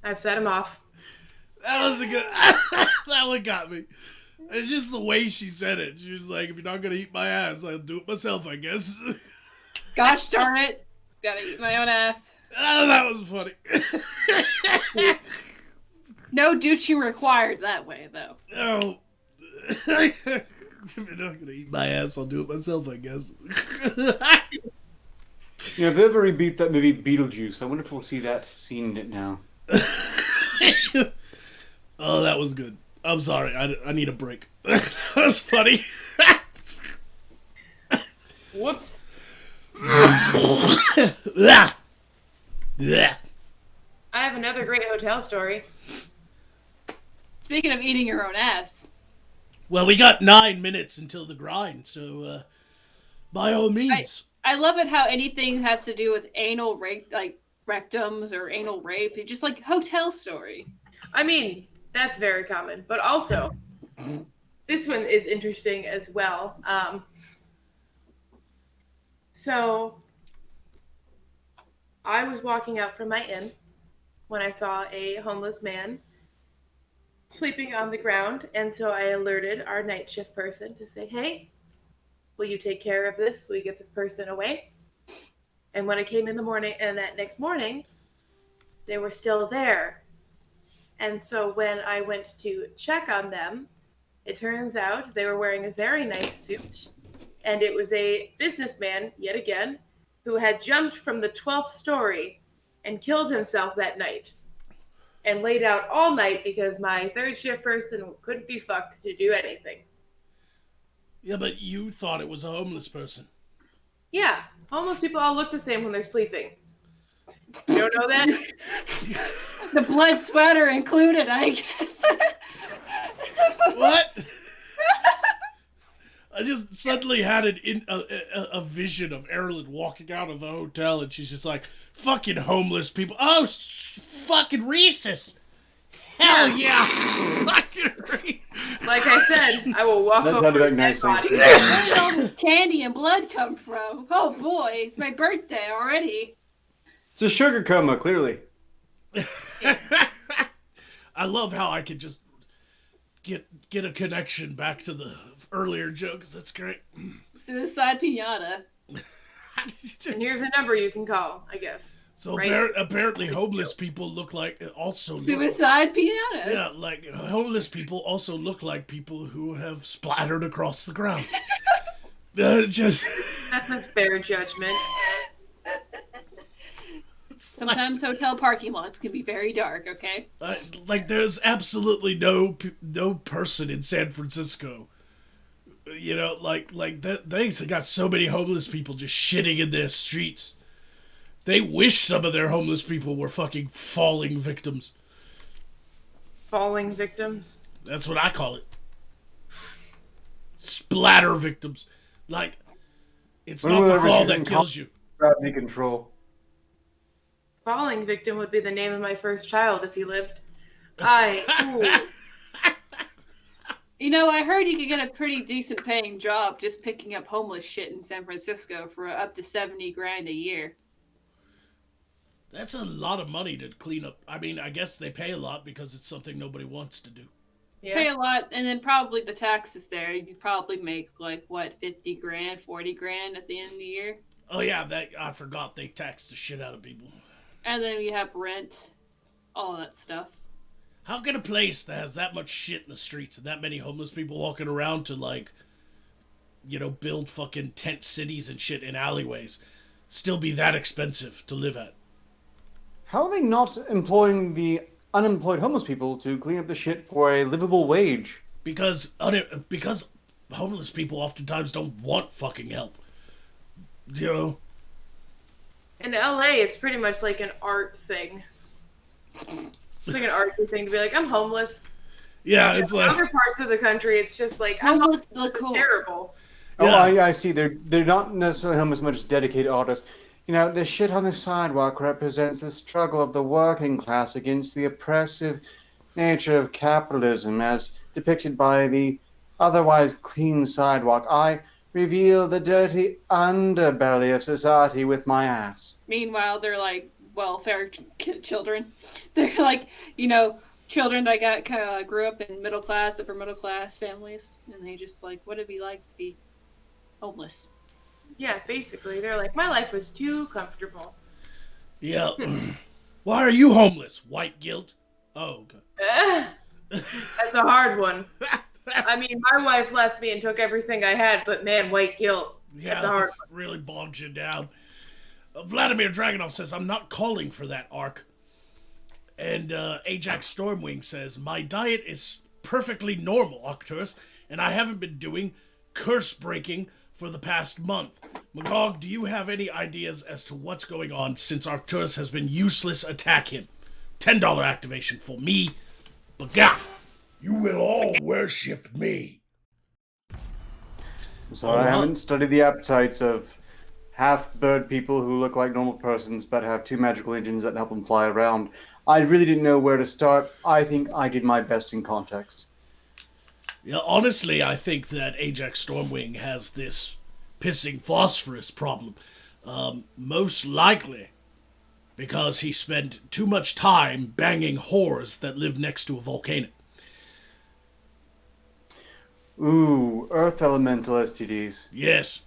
I've set him off. That was a good. That one got me. It's just the way she said it. She was like, "If you're not gonna eat my ass, I'll do it myself, I guess." Gosh darn it. Gotta eat my own ass. Oh, that was funny. No douching required that way, though. Oh. If you're not gonna eat my ass, I'll do it myself, I guess. If they ever reboot that movie Beetlejuice, I wonder if we'll see that scene in it now. Oh, that was good. I'm sorry. I need a break. That was funny. Whoops. Yeah. Yeah. I have another great hotel story. Speaking of eating your own ass. Well, we got 9 minutes until the grind, so by all means. I love it how anything has to do with anal rape, like rectums or anal rape. It's just like hotel story. I mean, that's very common, but also, this one is interesting as well. So, I was walking out from my inn when I saw a homeless man sleeping on the ground, and so I alerted our night shift person to say, "Hey, will you take care of this? Will you get this person away?" And when I came in the morning, and that next morning, they were still there. And so when I went to check on them, it turns out they were wearing a very nice suit. And it was a businessman, yet again, who had jumped from the 12th story and killed himself that night. And laid out all night because my third shift person couldn't be fucked to do anything. Yeah, but you thought it was a homeless person. Yeah, homeless people all look the same when they're sleeping. You don't know that? The blood sweater included, I guess. What? I just suddenly had a vision of Erlen walking out of the hotel, and she's just like, "Fucking homeless people! Oh, fucking Reese's! Hell yeah! Fucking Reese's!" Like I said, I will walk That over sounded to like that nice thing. body. Where did all this candy and blood come from? Oh boy, it's my birthday already. It's a sugar coma, clearly. I love how I could just get a connection back to the earlier jokes. That's great. Suicide pinata. And here's a number you can call, I guess. So right? apparently, homeless people look like Suicide pinatas. Yeah, like homeless people also look like people who have splattered across the ground. Just That's a fair judgment. Sometimes hotel parking lots can be very dark. Okay. like there's absolutely no person in San Francisco. You know, they got so many homeless people just shitting in their streets. They wish some of their homeless people were fucking falling victims. Falling victims? That's what I call it. Splatter victims. Like, it's not the fall that kills you. Gravity control. Falling victim would be the name of my first child if he lived. You know, I heard you could get a pretty decent paying job just picking up homeless shit in San Francisco for up to $70,000 a year. That's a lot of money to clean up. I mean, I guess they pay a lot because it's something nobody wants to do. Yeah. Pay a lot, and then probably the taxes there. You probably make like what, $50,000, $40,000 at the end of the year. Oh yeah, that I forgot they tax the shit out of people. And then you have rent, all that stuff. How can a place that has that much shit in the streets and that many homeless people walking around to, like, you know, build fucking tent cities and shit in alleyways still be that expensive to live at? How are they not employing the unemployed homeless people to clean up the shit for a livable wage? Because homeless people oftentimes don't want fucking help. You know? In LA, it's pretty much like an art thing. It's like an artsy thing to be like, I'm homeless. Yeah, it's like... In other parts of the country, it's just like, I'm homeless. This is terrible. Oh, Yeah. I see. They're not necessarily homeless, much as dedicated artists. You know, the shit on the sidewalk represents the struggle of the working class against the oppressive nature of capitalism, as depicted by the otherwise clean sidewalk. I reveal the dirty underbelly of society with my ass. Meanwhile, they're like welfare children. They're like, you know, children that grew up in middle class, upper middle class families, and they just like, what it'd be like to be homeless. Yeah, basically. They're like, my life was too comfortable. Yeah. Why are you homeless? White guilt? Oh, okay. That's a hard one. I mean, my wife left me and took everything I had, but man, white guilt. Yeah, That's a hard this really bogs you down. Vladimir Dragunov says, I'm not calling for that, Ark. And Ajax Stormwing says, my diet is perfectly normal, Arcturus, and I haven't been doing curse breaking for the past month. Magog, do you have any ideas as to what's going on since Arcturus has been useless? Attack him. $10 activation for me. Baga. You will all worship me. I'm sorry, I haven't studied the appetites of half-bird people who look like normal persons but have two magical engines that help them fly around. I really didn't know where to start. I think I did my best in context. Yeah, honestly, I think that Ajax Stormwing has this pissing phosphorus problem. Most likely because he spent too much time banging whores that live next to a volcano. Ooh, earth elemental STDs. Yes.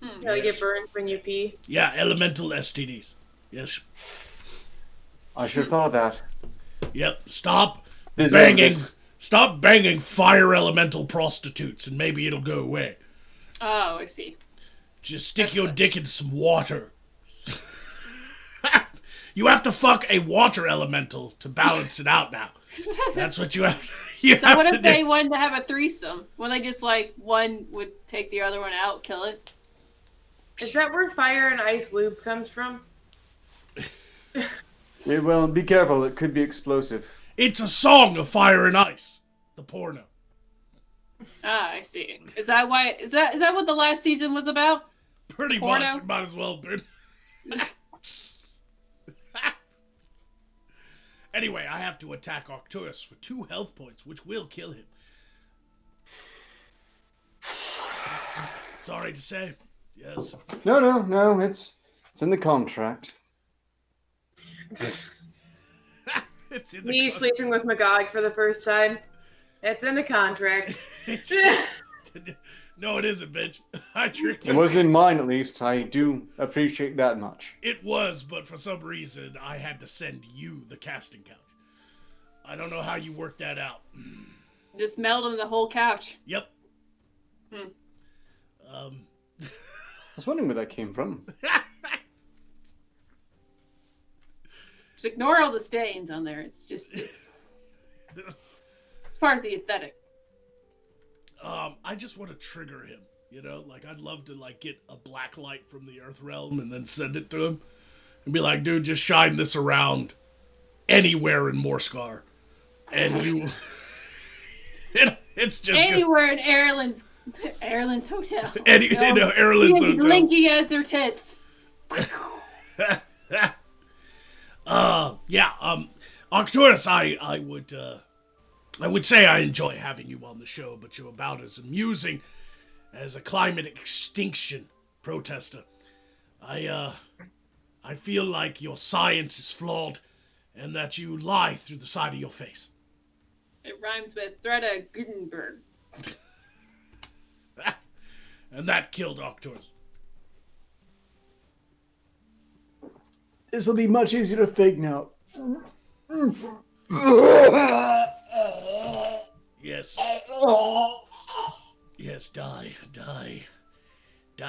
You know, you get burned when you pee. Yeah, elemental STDs. Yes. I should have thought of that. Yep. Stop Deserve banging. this. Stop banging fire elemental prostitutes, and maybe it'll go away. Oh, I see. Just stick your dick in some water. You have to fuck a water elemental to balance it out now. That's what you have. You So have what to if they do. wanted to have a threesome? When they just like one would take the other one out, kill it? Is that where fire and ice lube comes from? Yeah, well, be careful. It could be explosive. It's a song of fire and ice. The porno. Ah, I see. Is that why? Is that what the last season was about? Pretty Porno? much. It might as well be. Anyway, I have to attack Arcturus for 2 health points, which will kill him. Sorry to say. Yes. No. It's in the contract. It's in Me sleeping with Magog for the first time. It's in the contract. No, it isn't, bitch. I tricked It you. wasn't in mine, at least. I do appreciate that much. It was, but for some reason, I had to send you the casting couch. I don't know how you worked that out. Just meld him the whole couch. Yep. Hmm. I was wondering where that came from. Just ignore all the stains on there. It's part of the aesthetic. I just want to trigger him. You know, like I'd love to like get a black light from the Earth realm and then send it to him, and be like, dude, just shine this around anywhere in Morscar, and you. It's just Anywhere in Erlen's hotel. Erlen's hotel. Blinky as their tits. Arcturus, I would say I enjoy having you on the show, but you're about as amusing as a climate extinction protester. I feel like your science is flawed, and that you lie through the side of your face. It rhymes with Greta Gutenberg. And that killed Arcturus. This will be much easier to fake now. Yes. Yes, die.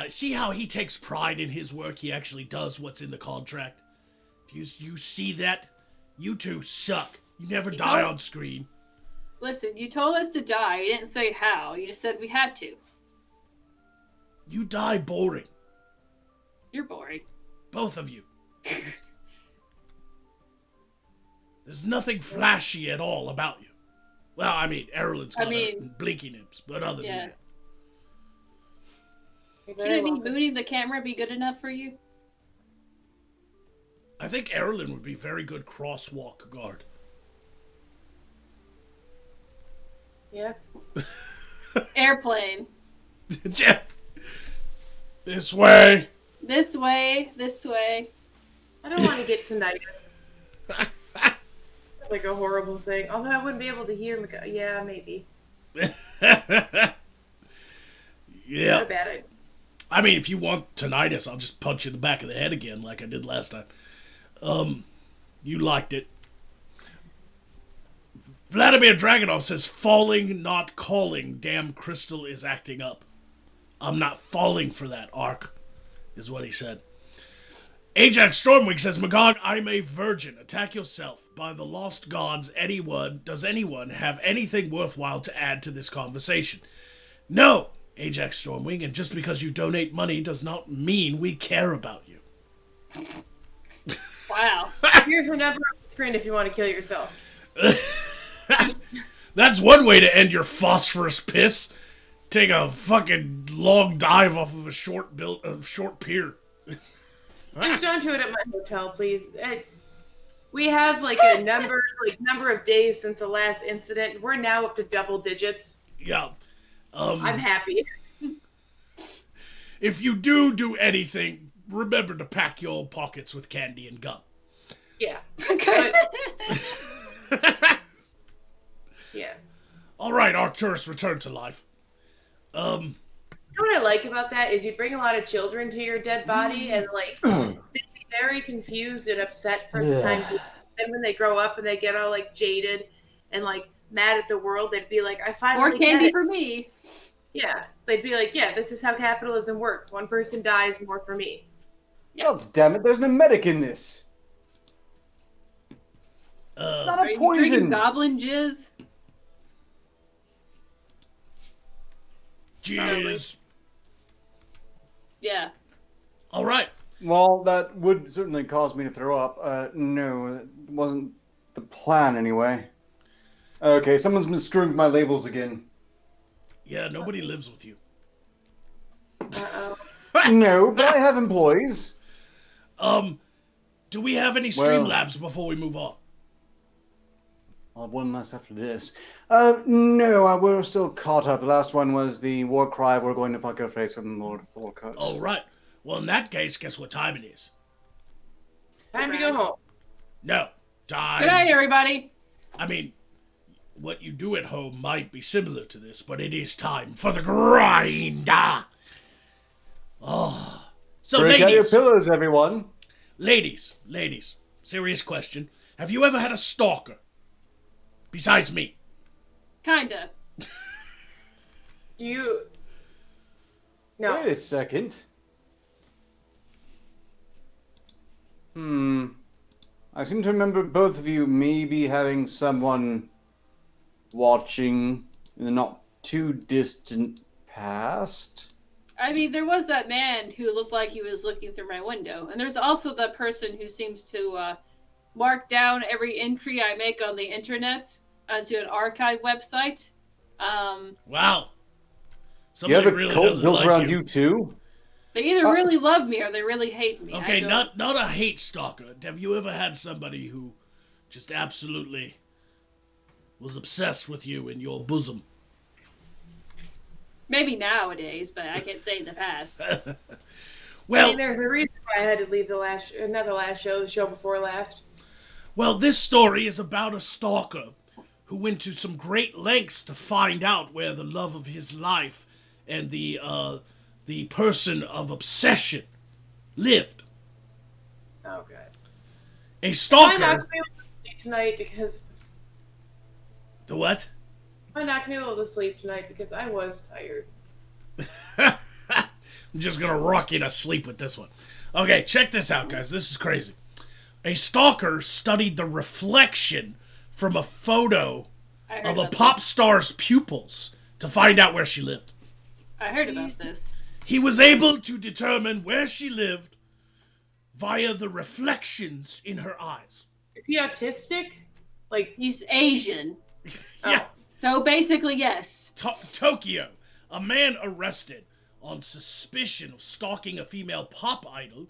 See how he takes pride in his work? He actually does what's in the contract. If you see that, you two suck. You never die on screen. Listen, you told us to die. You didn't say how. You just said we had to. You die boring. You're boring. Both of you. There's nothing flashy at all about you. Well, I mean, Erlen's got blinking imps, but other than that. Shouldn't mooning the camera be good enough for you? I think Erlen would be very good crosswalk guard. Yeah. Airplane. This way. This way. This way. I don't want to get tinnitus. Like a horrible thing. Although I wouldn't be able to hear Magog. Yeah, maybe. Yeah. Not a bad idea. I mean, if you want tinnitus, I'll just punch you in the back of the head again like I did last time. You liked it. Vladimir Dragonov says, falling, not calling. Damn, Crystal is acting up. I'm not falling for that, Ark, is what he said. Ajax Stormwing says, Magog, I'm a virgin. Attack yourself. By the lost gods, does anyone have anything worthwhile to add to this conversation? No, Ajax Stormwing, and just because you donate money does not mean we care about you. Wow. Here's a number on the screen if you want to kill yourself. That's one way to end your phosphorus piss. Take a fucking long dive off of a short pier. Just don't do it at my hotel, please. We have like a number of days since the last incident. We're now up to double digits. Yeah. I'm happy. If you do anything, remember to pack your own pockets with candy and gum. Yeah. Okay. Yeah. All right, Arcturus, return to life. You know what I like about that is you bring a lot of children to your dead body, and like they'd be very confused and upset for the time. Then when they grow up and they get all like jaded and like mad at the world, they'd be like, "I finally More candy get it." for me. Yeah, they'd be like, "Yeah, this is how capitalism works. One person dies, more for me." God damn it, there's no medic in this. It's not Are a you drinking poison. goblin jizz? Cheers. Yeah. All right. Well, that would certainly cause me to throw up. No, that wasn't the plan anyway. Okay, someone's been screwing with my labels again. Yeah, nobody lives with you. Uh-oh. No, but I have employees. Do we have any Well- Streamlabs before we move on? I'll have one less after this. No, we're still caught up. The last one was the war cry, we're going to fuck our face from Lord Falkos. All right. Well, in that case, guess what time it is? Time to go home. No. time. Good night, everybody. I mean, what you do at home might be similar to this, but it is time for the grind. Oh. So, Break out your ladies, pillows, everyone. ladies, serious question. Have you ever had a stalker? Besides me. Kinda. Do you? No. Wait a second. I seem to remember both of you maybe having someone watching in the not too distant past. I mean, there was that man who looked like he was looking through my window, and there's also the person who seems to mark down every entry I make on the internet onto an archive website. Wow. You have Somebody a really cult doesn't built like around you. you too? They either really love me or they really hate me. Okay, I don't- not a hate stalker. Have you ever had somebody who just absolutely was obsessed with you in your bosom? Maybe nowadays, but I can't say in the past. I Well, mean, there's a reason why I had to leave the show before last. well, this story is about a stalker who went to some great lengths to find out where the love of his life and the person of obsession lived. Oh god. A I'm not stalker. gonna be able to sleep tonight because The what? I'm not gonna be able to sleep tonight because I was tired. I'm just gonna rock you to sleep with this one. Okay, check this out, guys. This is crazy. A stalker studied the reflection from a photo I heard of a about pop star's pupils to find out where she lived. I heard about this. He was able to determine where she lived via the reflections in her eyes. Is he autistic? Like, He's Asian. Yeah. So basically, yes. Tokyo. A man arrested on suspicion of stalking a female pop idol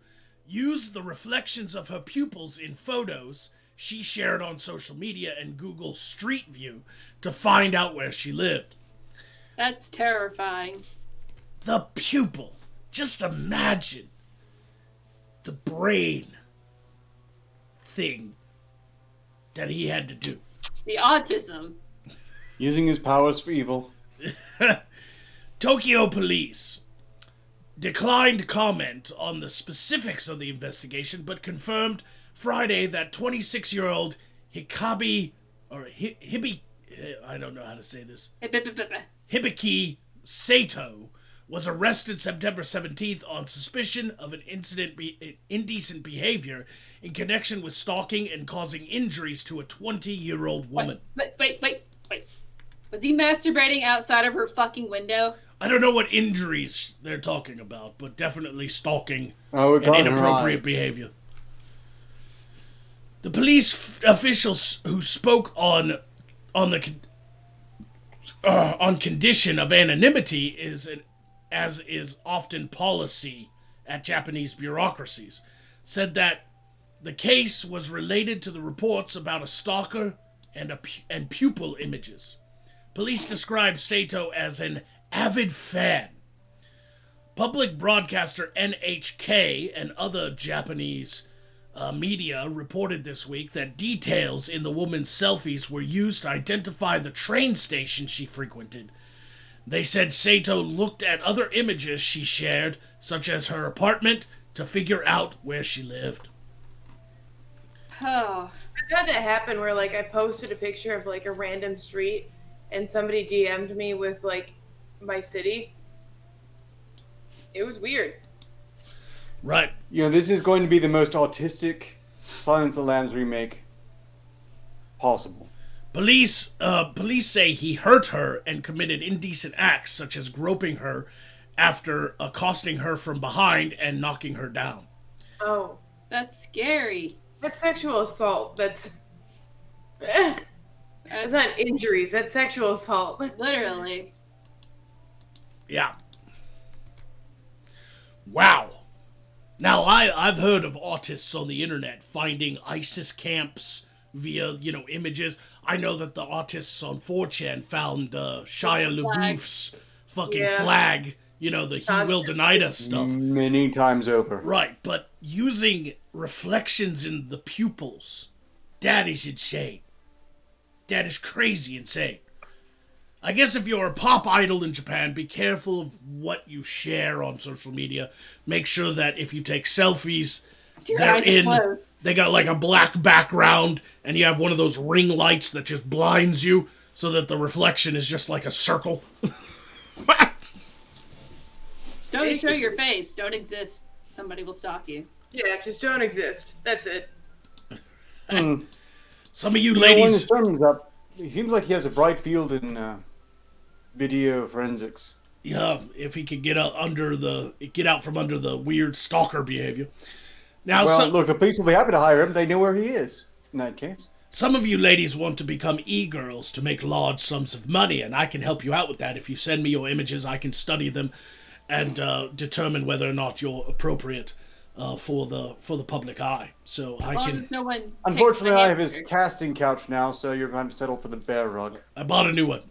used the reflections of her pupils in photos she shared on social media and Google Street View to find out where she lived. That's terrifying. The pupil. Just imagine the brain thing that he had to do. The autism. Using his powers for evil. Tokyo police declined comment on the specifics of the investigation, but confirmed Friday that 26-year-old Hikabi, or I don't know how to say this, Hibiki Sato, was arrested September 17th on suspicion of an indecent behavior in connection with stalking and causing injuries to a 20-year-old woman. Wait. Was he masturbating outside of her fucking window? I don't know what injuries they're talking about, but definitely stalking Oh, it and got in her inappropriate eyes. behavior. The police officials who spoke on condition of anonymity as is often policy at Japanese bureaucracies, said that the case was related to the reports about a stalker and pupil images. Police described Sato as an avid fan. Public broadcaster NHK and other Japanese media reported this week that details in the woman's selfies were used to identify the train station she frequented. They said Sato looked at other images she shared, such as her apartment, to figure out where she lived. Oh. I've had that happen where, like, I posted a picture of, like, a random street and somebody DM'd me with, like, my city. It was weird. Right. You know, this is going to be the most autistic Silence of the Lambs remake possible. Police say he hurt her and committed indecent acts such as groping her after accosting her from behind and knocking her down. Oh. That's scary. That's sexual assault. That's not injuries. That's sexual assault. Literally. Yeah. Wow. Now, I've heard of autists on the internet finding ISIS camps via, images. I know that the autists on 4chan found Shia LaBeouf's fucking flag, the He Will Deny Us stuff. Many times over. Right, but using reflections in the pupils That is insane. That is crazy insane. I guess if you're a pop idol in Japan, be careful of what you share on social media. Make sure that if you take selfies, Your they're eyes are in. closed. They got like a black background, and you have one of those ring lights that just blinds you, so that the reflection is just like a circle. Just don't show your face. Don't exist. Somebody will stalk you. Yeah, just don't exist. That's it. Some of you When his ladies, term is up, he seems like he has a bright field in video forensics. yeah, if he could get out from under the weird stalker behavior. Now, Well, look, the police will be happy to hire him. They know where he is. In that case, some of you ladies want to become e-girls to make large sums of money, and I can help you out with that. If you send me your images, I can study them and determine whether or not you're appropriate for the public eye. So As I long can. as no one. unfortunately, takes my I have his hamster. casting couch now, so you're going to settle for the bear rug. I bought a new one.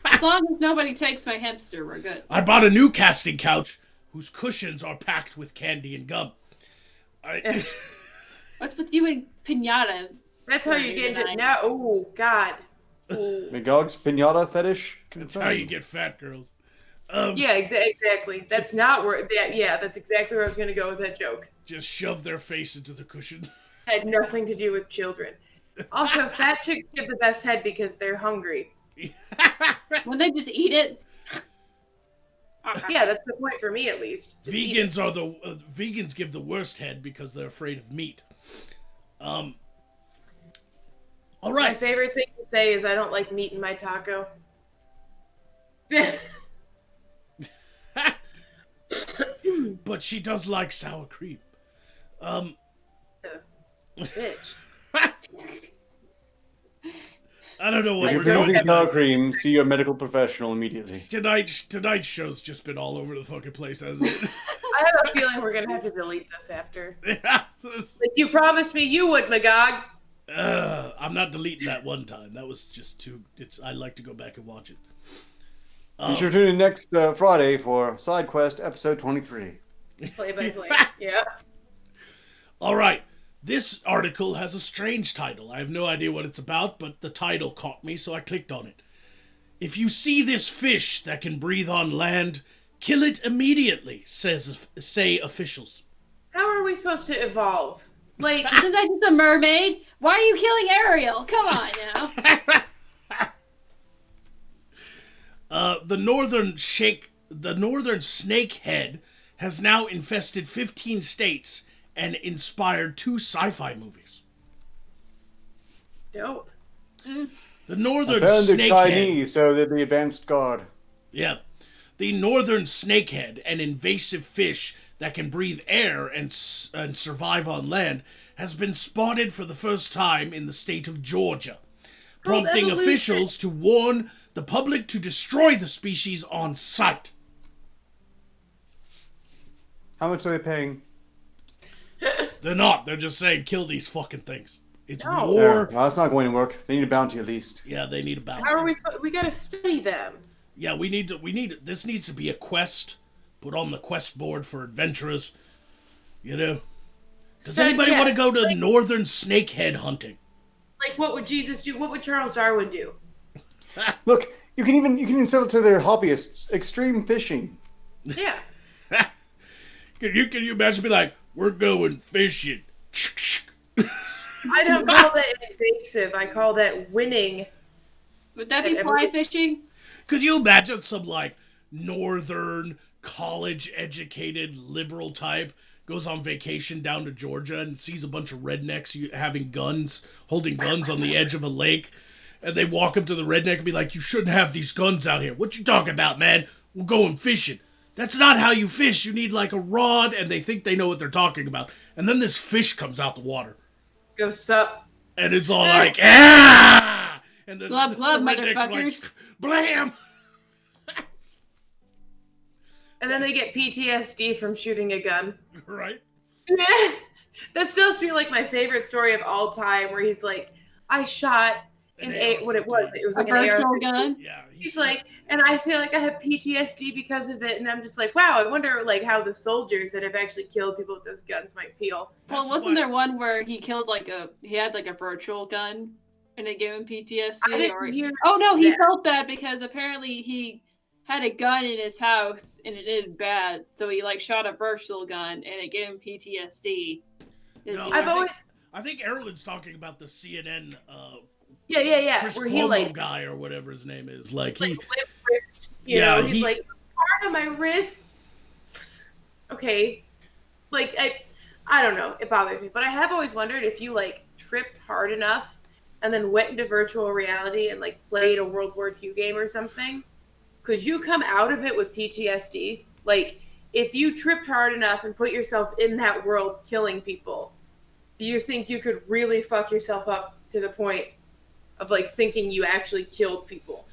As long as nobody takes my hamster, we're good. I bought a new casting couch whose cushions are packed with candy and gum. What's with you and Pinata? That's how you get into now. Oh God. Ooh. Magog's pinata fetish. That's how you get fat girls. Yeah, exactly. That's not where. Yeah, that's exactly where I was gonna go with that joke. Just shove their face into the cushion. Had nothing to do with children. Also, fat chicks get the best head because they're hungry. When they just eat it. Yeah, that's the point for me at least. Just eat it. Vegans give the worst head because they're afraid of meat. All My right. favorite thing to say is I don't like meat in my taco. But she does like sour cream. Bitch. I don't know what If we're you're doing using sour tonight. cream, see your medical professional immediately. Tonight's show's just been all over the fucking place, hasn't it? I have a feeling we're gonna have to delete this after. Yeah, Like you promised me you would, Magog. I'm not deleting that one time. That was just too. I like to go back and watch it. Be sure to tune in next Friday for Side Quest episode 23. Play by play. Yeah. All right. This article has a strange title. I have no idea what it's about, but the title caught me, so I clicked on it. If you see this fish that can breathe on land, kill it immediately, say officials. How are we supposed to evolve? Like, Isn't that just a mermaid? Why are you killing Ariel? Come on now. The northern snakehead has now infested 15 states and inspired 2 sci-fi movies. dope. The northern Apparently they're snakehead. Chinese, so they're the advanced guard. Yeah. The northern snakehead, an invasive fish that can breathe air and survive on land, has been spotted for the first time in the state of Georgia, prompting evolution. officials to warn the public to destroy the species on sight. How much are they paying? They're not. They're just saying, kill these fucking things. It's No. war. Well, that's not going to work. They need a bounty at least. Yeah, they need a bounty. How are we? We gotta study them. Yeah, this needs to be a quest put on the quest board for adventurers. You know? Does anybody want to go to northern snakehead hunting? Like, what would Jesus do? What would Charles Darwin do? Look, you can even sell it to their hobbyists. Extreme fishing. Yeah. Can you imagine me like, we're going fishing? I don't call that invasive. I call that winning. Would that be fly fishing? Could you imagine some like northern college educated liberal type goes on vacation down to Georgia and sees a bunch of rednecks having guns, holding guns on the edge of a lake, and they walk up to the redneck and be like, "You shouldn't have these guns out here. What you talking about, man? We're going fishing." That's not how you fish. You need like a rod, and they think they know what they're talking about. And then this fish comes out the water, Go sup. and it's all like, "Ah!" And then Glub, glub, the redneck's motherfuckers. like, "Blam!" And then they get PTSD from shooting a gun. Right? That still feels like my favorite story of all time, where he's like, I shot what it was. It was A like an virtual AR. gun. Yeah. He's like, and I feel like I have PTSD because of it, and I'm just like, wow, I wonder like how the soldiers that have actually killed people with those guns might feel. Well, That's wasn't why- there one where he killed he had like a virtual gun and it gave him PTSD? I didn't hear. Oh no, he that. felt bad because apparently he had a gun in his house and it ended bad, so he like shot a virtual gun and it gave him PTSD. No, I've always, I think Erlen's talking about the CNN yeah, Chris where he Cuomo like, guy or whatever his name is. Like like he, limp wrist, you Yeah, know, he's he- like, part of my wrists. Okay, like I don't know, it bothers me, but I have always wondered if you like tripped hard enough and then went into virtual reality and like played a World War II game or something, could you come out of it with PTSD? Like, if you tripped hard enough and put yourself in that world killing people, do you think you could really fuck yourself up to the point of like thinking you actually killed people?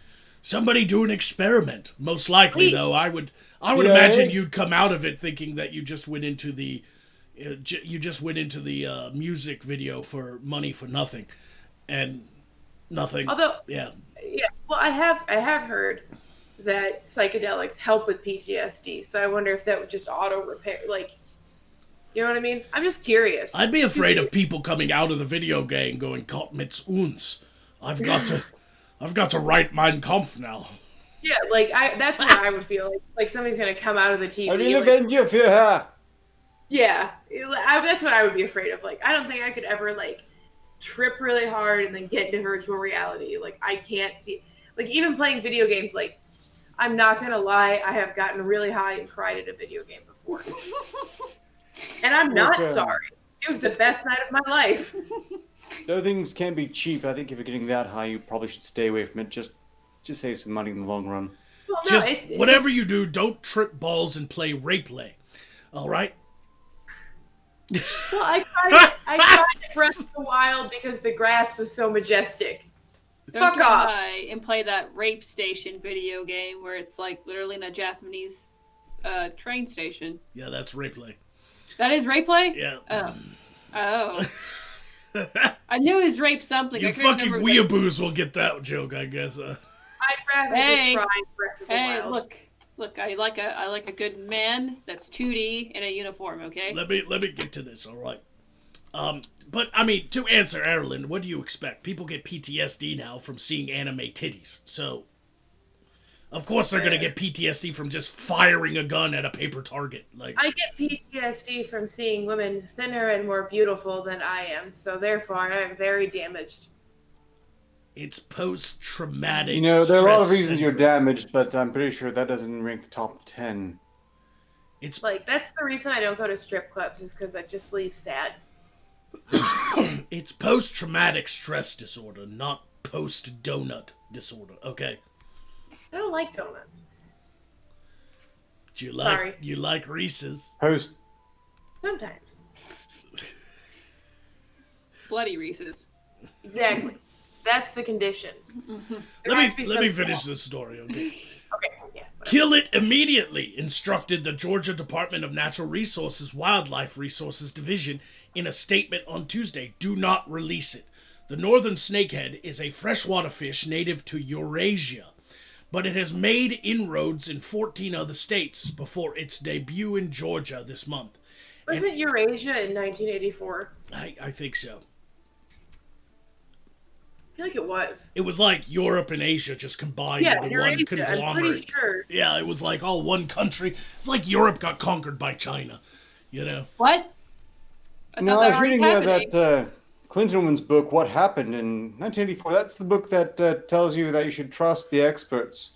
somebody do an experiment. Most likely, Wait. though, I would Yeah. imagine you'd come out of it thinking that you just went into the music video for money for nothing, and nothing. Although, Yeah, yeah, well, I have heard that psychedelics help with PTSD, so I wonder if that would just auto repair, like, you know what I mean? I'm just curious. I'd be afraid of people coming out of the video game going, "Gott mit uns." I've got to write Mein Kampf now. Yeah, like that's what I would feel like somebody's gonna come out of the TV. I will like- avenge you for her. yeah, that's what I would be afraid of. Like, I don't think I could ever like trip really hard and then get into virtual reality. Like, I can't see, like, even playing video games. Like, I'm not gonna lie, I have gotten really high and cried at a video game before, and I'm not Okay. sorry. It was the best night of my life. Though things can be cheap, I think if you're getting that high, you probably should stay away from it. Just save some money in the long run. Well, no, Just whatever you do, don't trip balls and play rape play. All right. Well, I tried Breath of the Wild because the grass was so majestic. Don't Fuck get off. high and play that Rape Station video game where it's like literally in a Japanese train station. Yeah, that's rape play. That is rape play? Yeah. Oh. I knew it was rape something. You I couldn't fucking remember weeaboos will get that joke, I guess. I'd rather Hey. just cry Breath of the Hey, Wild. look! I like a good man that's 2D in a uniform. Okay. Let me get to this, all right? But I mean, to answer Erlen, what do you expect? People get PTSD now from seeing anime titties, so of course they're gonna get PTSD from just firing a gun at a paper target. Like, I get PTSD from seeing women thinner and more beautiful than I am, so therefore I am very damaged. it's post-traumatic. You know, there are a lot of stress reasons you're syndrome. damaged, but I'm pretty sure that doesn't rank the top 10. It's Like, that's the reason I don't go to strip clubs, is because I just leave sad. it's post-traumatic stress disorder, not post-donut disorder. Okay. I don't like donuts. Do you like Sorry. you like Reese's? Post. Sometimes. Bloody Reese's. Exactly. That's the condition. There Let has to be me some finish small- this story, okay? Okay, yeah. whatever. Kill it immediately, instructed the Georgia Department of Natural Resources Wildlife Resources Division in a statement on Tuesday. Do not release it. The northern snakehead is a freshwater fish native to Eurasia, but it has made inroads in 14 other states before its debut in Georgia this month. Wasn't Eurasia in 1984? I think so. I feel like it was. It was like Europe and Asia just combined Yeah, into one Eurasia. I'm conglomerate. pretty sure. Yeah, it was like all one country. It's like Europe got conquered by China, you know? What? I No, thought I that was already reading happening. that Clinton woman's book, What Happened in 1984. That's the book that tells you that you should trust the experts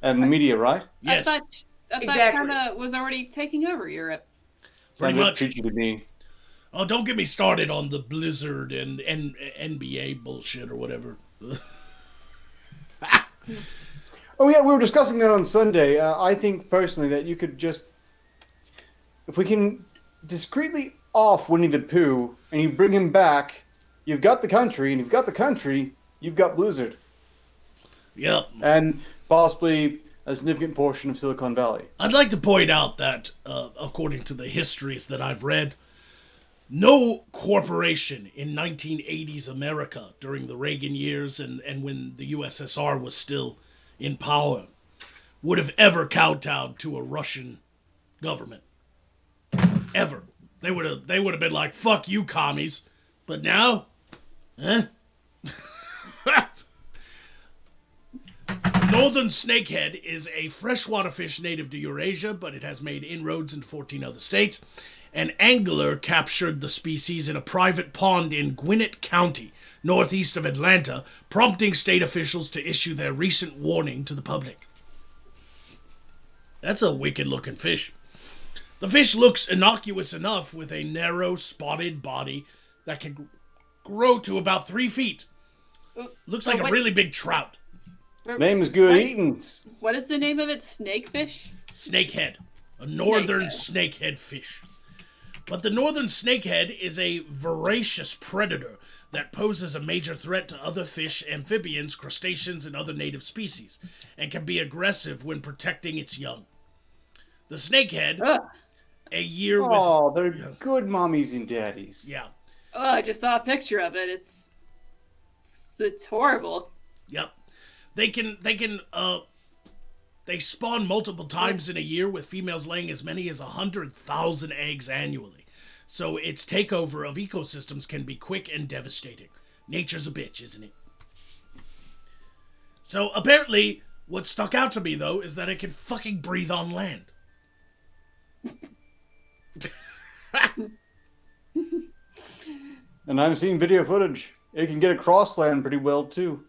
and the media, right? Yes, I thought Exactly. China was already taking over Europe. pretty Sounded much. preachy to me. Oh, don't get me started on the Blizzard and NBA bullshit or whatever. Oh yeah, we were discussing that on Sunday. I think personally that you could just, if we can discreetly off Winnie the Pooh and you bring him back, you've got the country, and you've got the country, you've got Blizzard, Yep. and possibly a significant portion of Silicon Valley. I'd like to point out that, according to the histories that I've read, No corporation in 1980s America during the Reagan years and when the USSR was still in power would have ever kowtowed to a Russian government. Ever. They would have been like, fuck you, commies. But now, Northern snakehead is a freshwater fish native to Eurasia, but it has made inroads into 14 other states. An angler captured the species in a private pond in Gwinnett County, northeast of Atlanta, prompting state officials to issue their recent warning to the public. That's a wicked-looking fish. The fish looks innocuous enough with a narrow, spotted body that can grow to about 3 feet. Looks like a really big trout. Name's Good Eatins. What is the name of it? Snakefish? Snakehead. A northern Snakehead. snakehead fish. But the northern snakehead is a voracious predator that poses a major threat to other fish, amphibians, crustaceans, and other native species, and can be aggressive when protecting its young. The snakehead, a year with... Oh, they're good mommies and daddies. Yeah. Oh, I just saw a picture of it. It's horrible. Yep. They spawn multiple times in a year, with females laying as many as 100,000 eggs annually. So its takeover of ecosystems can be quick and devastating. Nature's a bitch, isn't it? So apparently, what stuck out to me, though, is that it can fucking breathe on land. And I've seen video footage. It can get across land pretty well, too.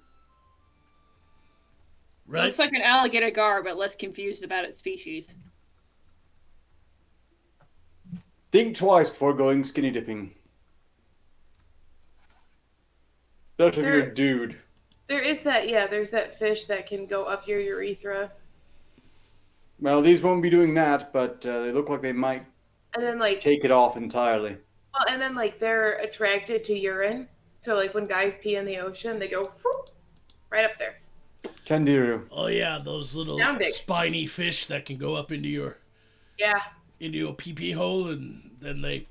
Right? Looks like an alligator gar, but less confused about its species. Think twice before going skinny dipping. Especially if you're a dude. There is there's that fish that can go up your urethra. Well, these won't be doing that, but they look like they might And then like take it off entirely. well, and then like they're attracted to urine. So like when guys pee in the ocean, they go whoop, right up there. Kandiru. Oh yeah, those little Sound big. spiny fish that can go up into your Yeah. pee-pee hole, and then they,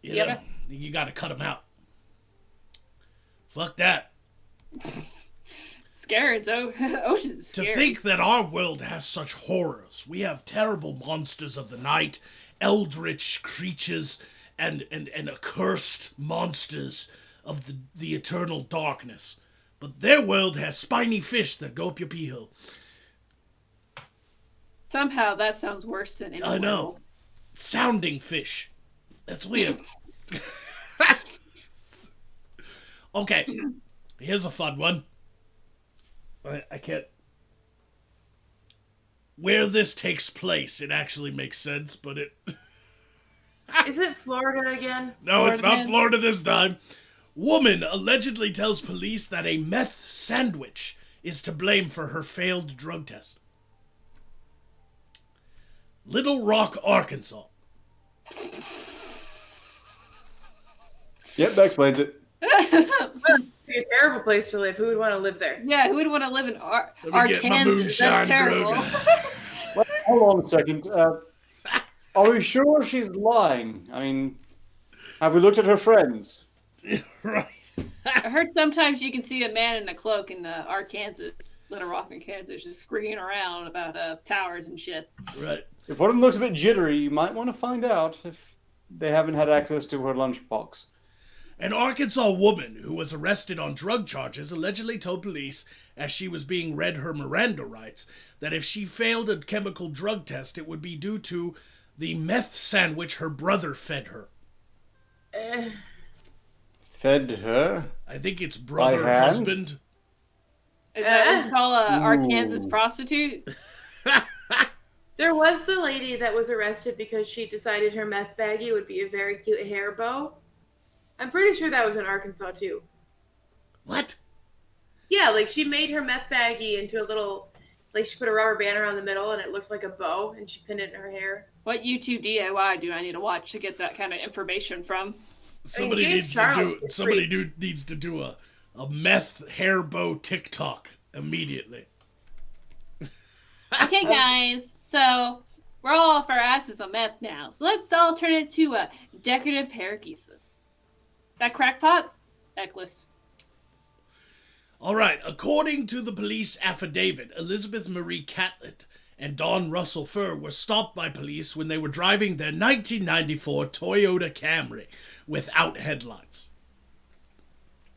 Yep. you got to cut them out. Fuck that. Scary. Ocean's To scary. think that our world has such horrors. We have terrible monsters of the night, eldritch creatures, and accursed monsters of the eternal darkness. But their world has spiny fish that go up your pee hole. Somehow that sounds worse than any I know. world. Sounding fish. That's weird. Okay. Here's a fun one. I can't... Where this takes place, it actually makes sense, but it... Is it Florida again? No, it's Florida not man? Florida this time. Woman allegedly tells police that a meth sandwich is to blame for her failed drug test. Little Rock, Arkansas. Yep, that explains it. It's a terrible place to live. Who would want to live there? Yeah, who would want to live in Let me get my Arkansas? moonshine That's terrible. drug. Well, hold on a second. Are we sure she's lying? I mean, have we looked at her friends? Right. I heard sometimes you can see a man in a cloak in Arkansas, Little Rock, Arkansas, just screaming around about towers and shit. Right. If one of them looks a bit jittery, you might want to find out if they haven't had access to her lunchbox. An Arkansas woman who was arrested on drug charges allegedly told police, as she was being read her Miranda rights, that if she failed a chemical drug test, it would be due to the meth sandwich her brother fed her. Fed her? I think it's brother, By hand? husband. Is that what you call a Ooh. Arkansas prostitute? There was the lady that was arrested because she decided her meth baggie would be a very cute hair bow. I'm pretty sure that was in Arkansas too. What? Yeah, like she made her meth baggie into a little, like she put a rubber band around the middle and it looked like a bow and she pinned it in her hair. What YouTube DIY do I need to watch to get that kind of information from? Somebody James needs to Charles do. is Somebody pretty- needs to do a meth hair bow TikTok immediately. Okay, guys. So we're all off our asses on meth now. So let's all turn it to decorative parakeeses. That crackpot? Necklace. All right, according to the police affidavit, Elizabeth Marie Catlett and Don Russell Furr were stopped by police when they were driving their 1994 Toyota Camry without headlights.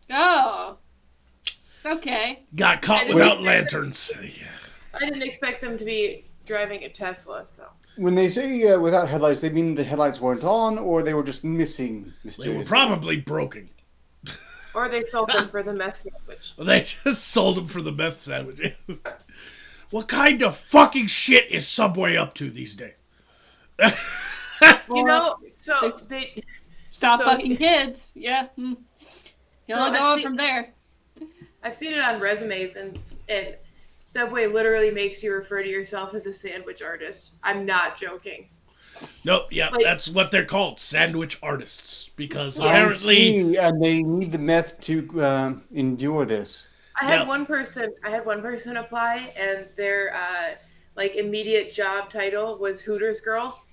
Oh. Okay. Got caught without lanterns. I didn't expect them to be driving a Tesla, so. When they say without headlights, they mean the headlights weren't on, or they were just missing They were mysteriously. probably broken. Or they sold them for the meth sandwich. They just sold them for the meth sandwiches. What kind of fucking shit is Subway up to these days? You know, so they Stop So fucking he- kids. Yeah. You So only go I've on seen- from there. I've seen it on resumes, and Subway literally makes you refer to yourself as a sandwich artist. I'm not joking. No, yeah, Like- that's what they're called, sandwich artists, because I apparently, see, and they need the meth to endure this. I had Yeah. one person apply, and their like immediate job title was Hooters girl.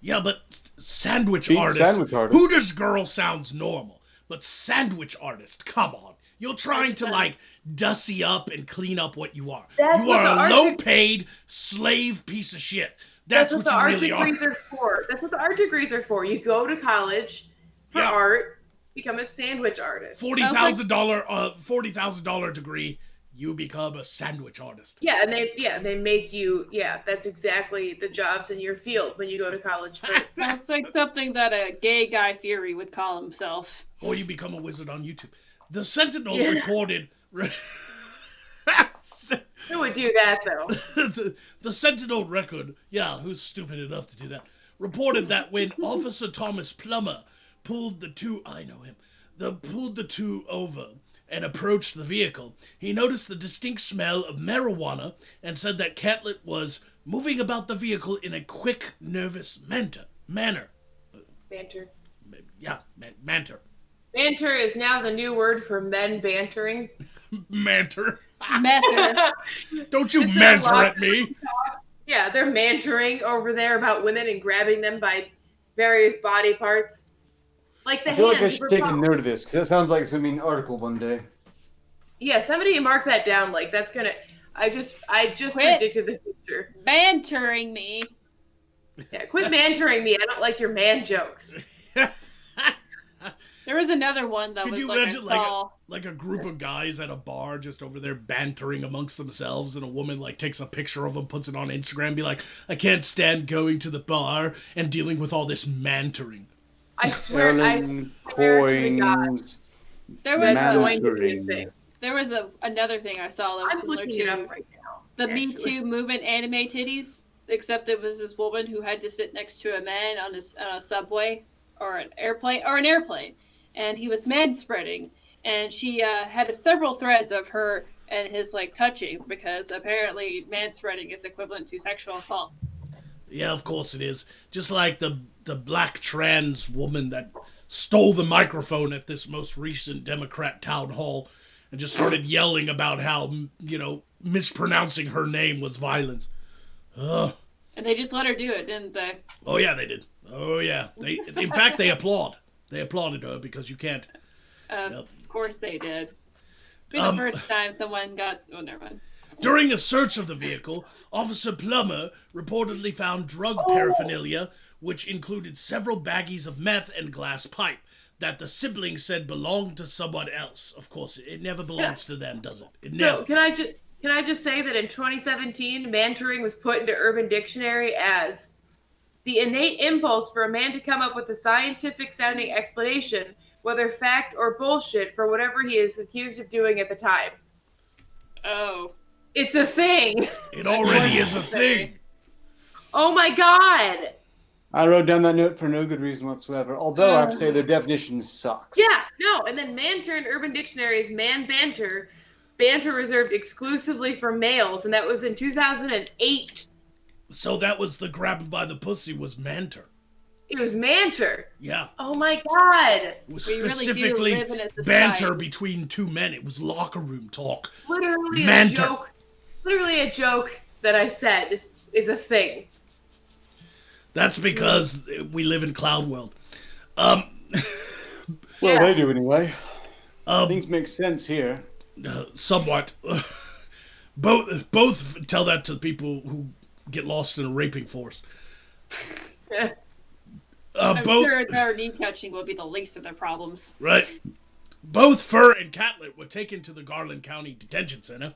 yeah, but sandwich Being artist, sandwich artist. Hooters girl sounds normal, but sandwich artist, come on, you're trying to like dussy up and clean up what you are. That's You what are the a art low-paid slave piece of shit. That's what the you art really are. degrees are for. That's what the art degrees are for. You go to college for Yeah. art, become a sandwich artist. $40,000 degree, you become a sandwich artist. Yeah, and they make you. Yeah, that's exactly the jobs in your field when you go to college for. That's like something that a gay Guy Fieri would call himself. Or you become a wizard on YouTube. The Sentinel Yeah. recorded. Who would do that though? the Sentinel record, yeah, who's stupid enough to do that, reported that when Officer Thomas Plummer pulled the two over and approached the vehicle, he noticed the distinct smell of marijuana and said that Catlett was moving about the vehicle in a quick, nervous manner. Banter. Yeah, manter. Banter is now the new word for men bantering. Manter. Mether. Don't you It's a manter lot. at me. Yeah, they're mantering over there about women and grabbing them by various body parts. Like the I feel like hand. I should take a note of this, because that sounds like something an article one day. Yeah, somebody mark that down. Like that's gonna. I just Quit. predicted the future. Bantering me. Yeah, quit mantering me. I don't like your man jokes. There was another one that Could was you like I imagine saw. like a group of guys at a bar just over there bantering amongst themselves, and a woman like takes a picture of them, puts it on Instagram, be like, I can't stand going to the bar and dealing with all this mantering. I swear, I Sterling swear to the God. coins. There was That's a, going to be a Mantering. thing. there was another thing I saw that was I'm similar looking it to up right now. the Me actually. Too movement anime titties, except it was this woman who had to sit next to a man on a subway or an airplane, and he was man spreading, and she had several threads of her and his like touching, because apparently man spreading is equivalent to sexual assault. Yeah, of course it is. Just like the black trans woman that stole the microphone at this most recent Democrat town hall and just started yelling about how, mispronouncing her name was violence. Ugh. And they just let her do it, didn't they? Oh yeah, they did. Oh yeah. In fact, they applaud. They applauded her because you can't. Yep. Of course they did. Be the Um, first time someone got. Oh, never mind. During a search of the vehicle, Officer Plummer reportedly found drug paraphernalia, which included several baggies of meth and glass pipe that the siblings said belonged to someone else. Of course, it never belongs to them, does it? It So never. can I just say that in 2017, mantering was put into Urban Dictionary as the innate impulse for a man to come up with a scientific sounding explanation, whether fact or bullshit, for whatever he is accused of doing at the time. Oh. It's a thing. It already is a thing. Oh my god. I wrote down that note for no good reason whatsoever, although I have to say their definition sucks. Yeah, no, and then manter in Urban Dictionary is man banter. Banter reserved exclusively for males, and that was in 2008. So that was the grabbing by the pussy was manter. It was manter. Yeah. Oh my god. It was We really do specifically live in a banter society. between two men. It was locker room talk. Literally Manter. a joke. Literally a joke that I said is a thing. That's because we live in Cloud World. Well, Yeah. they do anyway. Things make sense here. Somewhat. Both tell that to people who get lost in a raping force. I'm Both, sure their knee catching will be the least of their problems. right? Both Fur and Catlet were taken to the Garland County Detention Center,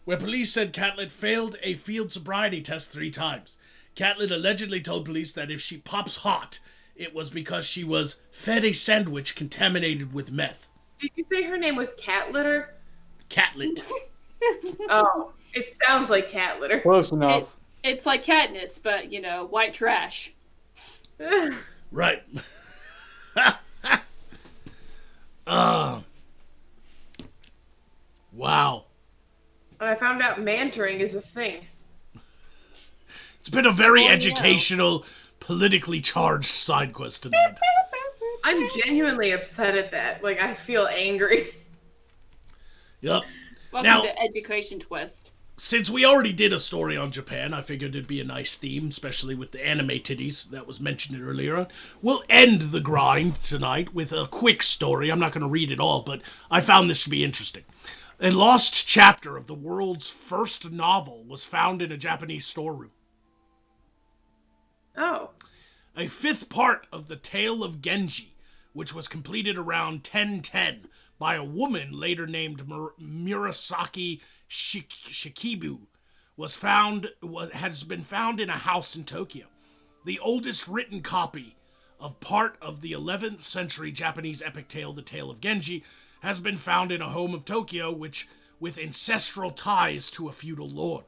where police said Catlet failed a field sobriety test 3 times. Catlet allegedly told police that if she pops hot, it was because she was fed a sandwich contaminated with meth. Did you say her name was Cat Litter? Catlet. Oh, it sounds like cat litter. Close enough. It's like Katniss, but, white trash. Right. Wow. I found out mantering is a thing. It's been a very Oh, yeah. educational, politically charged side quest tonight. I'm genuinely upset at that. Like, I feel angry. Yep. Welcome Now- to Education Twist. Since we already did a story on Japan, I figured it'd be a nice theme, especially with the anime titties that was mentioned earlier. We'll end the grind tonight with a quick story. I'm not going to read it all, but I found this to be interesting. A lost chapter of the world's first novel was found in a Japanese storeroom. Oh. A 5th part of the Tale of Genji, which was completed around 1010 by a woman later named Murasaki Shikibu, has been found in a house in Tokyo. The oldest written copy of part of the 11th century Japanese epic tale, The Tale of Genji, has been found in a home of Tokyo, with ancestral ties to a feudal lord.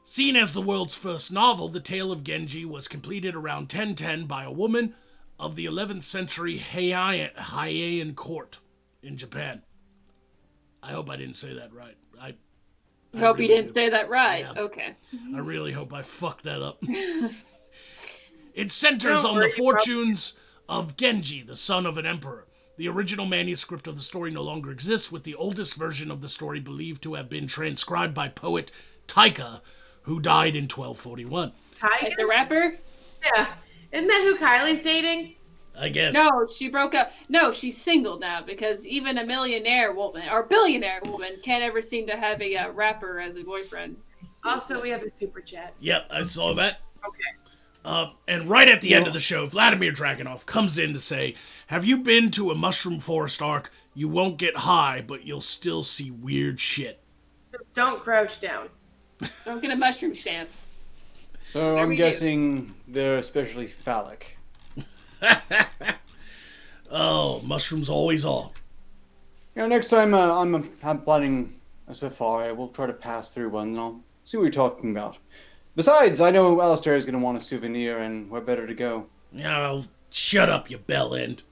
Seen as the world's first novel, The Tale of Genji was completed around 1010 by a woman of the 11th century Heian court in Japan. I hope I didn't say that right. I Hope you really didn't do. say that right. Yeah. Okay. I really hope I fucked that up. It centers Don't on the worry, fortunes of Genji, the son of an emperor. The original manuscript of the story no longer exists, with the oldest version of the story believed to have been transcribed by poet Taika, who died in 1241. Tiger? Like the rapper? Yeah. Isn't that who Kylie's dating? I guess. No, she broke up. No, she's single now because even a millionaire woman or billionaire woman can't ever seem to have a rapper as a boyfriend. Also, we have a super chat. Yep, I saw that. Okay. And right at the end of the show, Vladimir Dragunov comes in to say, "Have you been to a mushroom forest arc? You won't get high, but you'll still see weird shit." Don't crouch down. Don't get a mushroom stamp. So There I'm we do. guessing they're especially phallic. Oh, mushrooms always are. Next time I'm planning a safari, we'll try to pass through one and I'll see what you're talking about. Besides, I know Alistair is going to want a souvenir and where better to go. Oh, shut up, you bell end.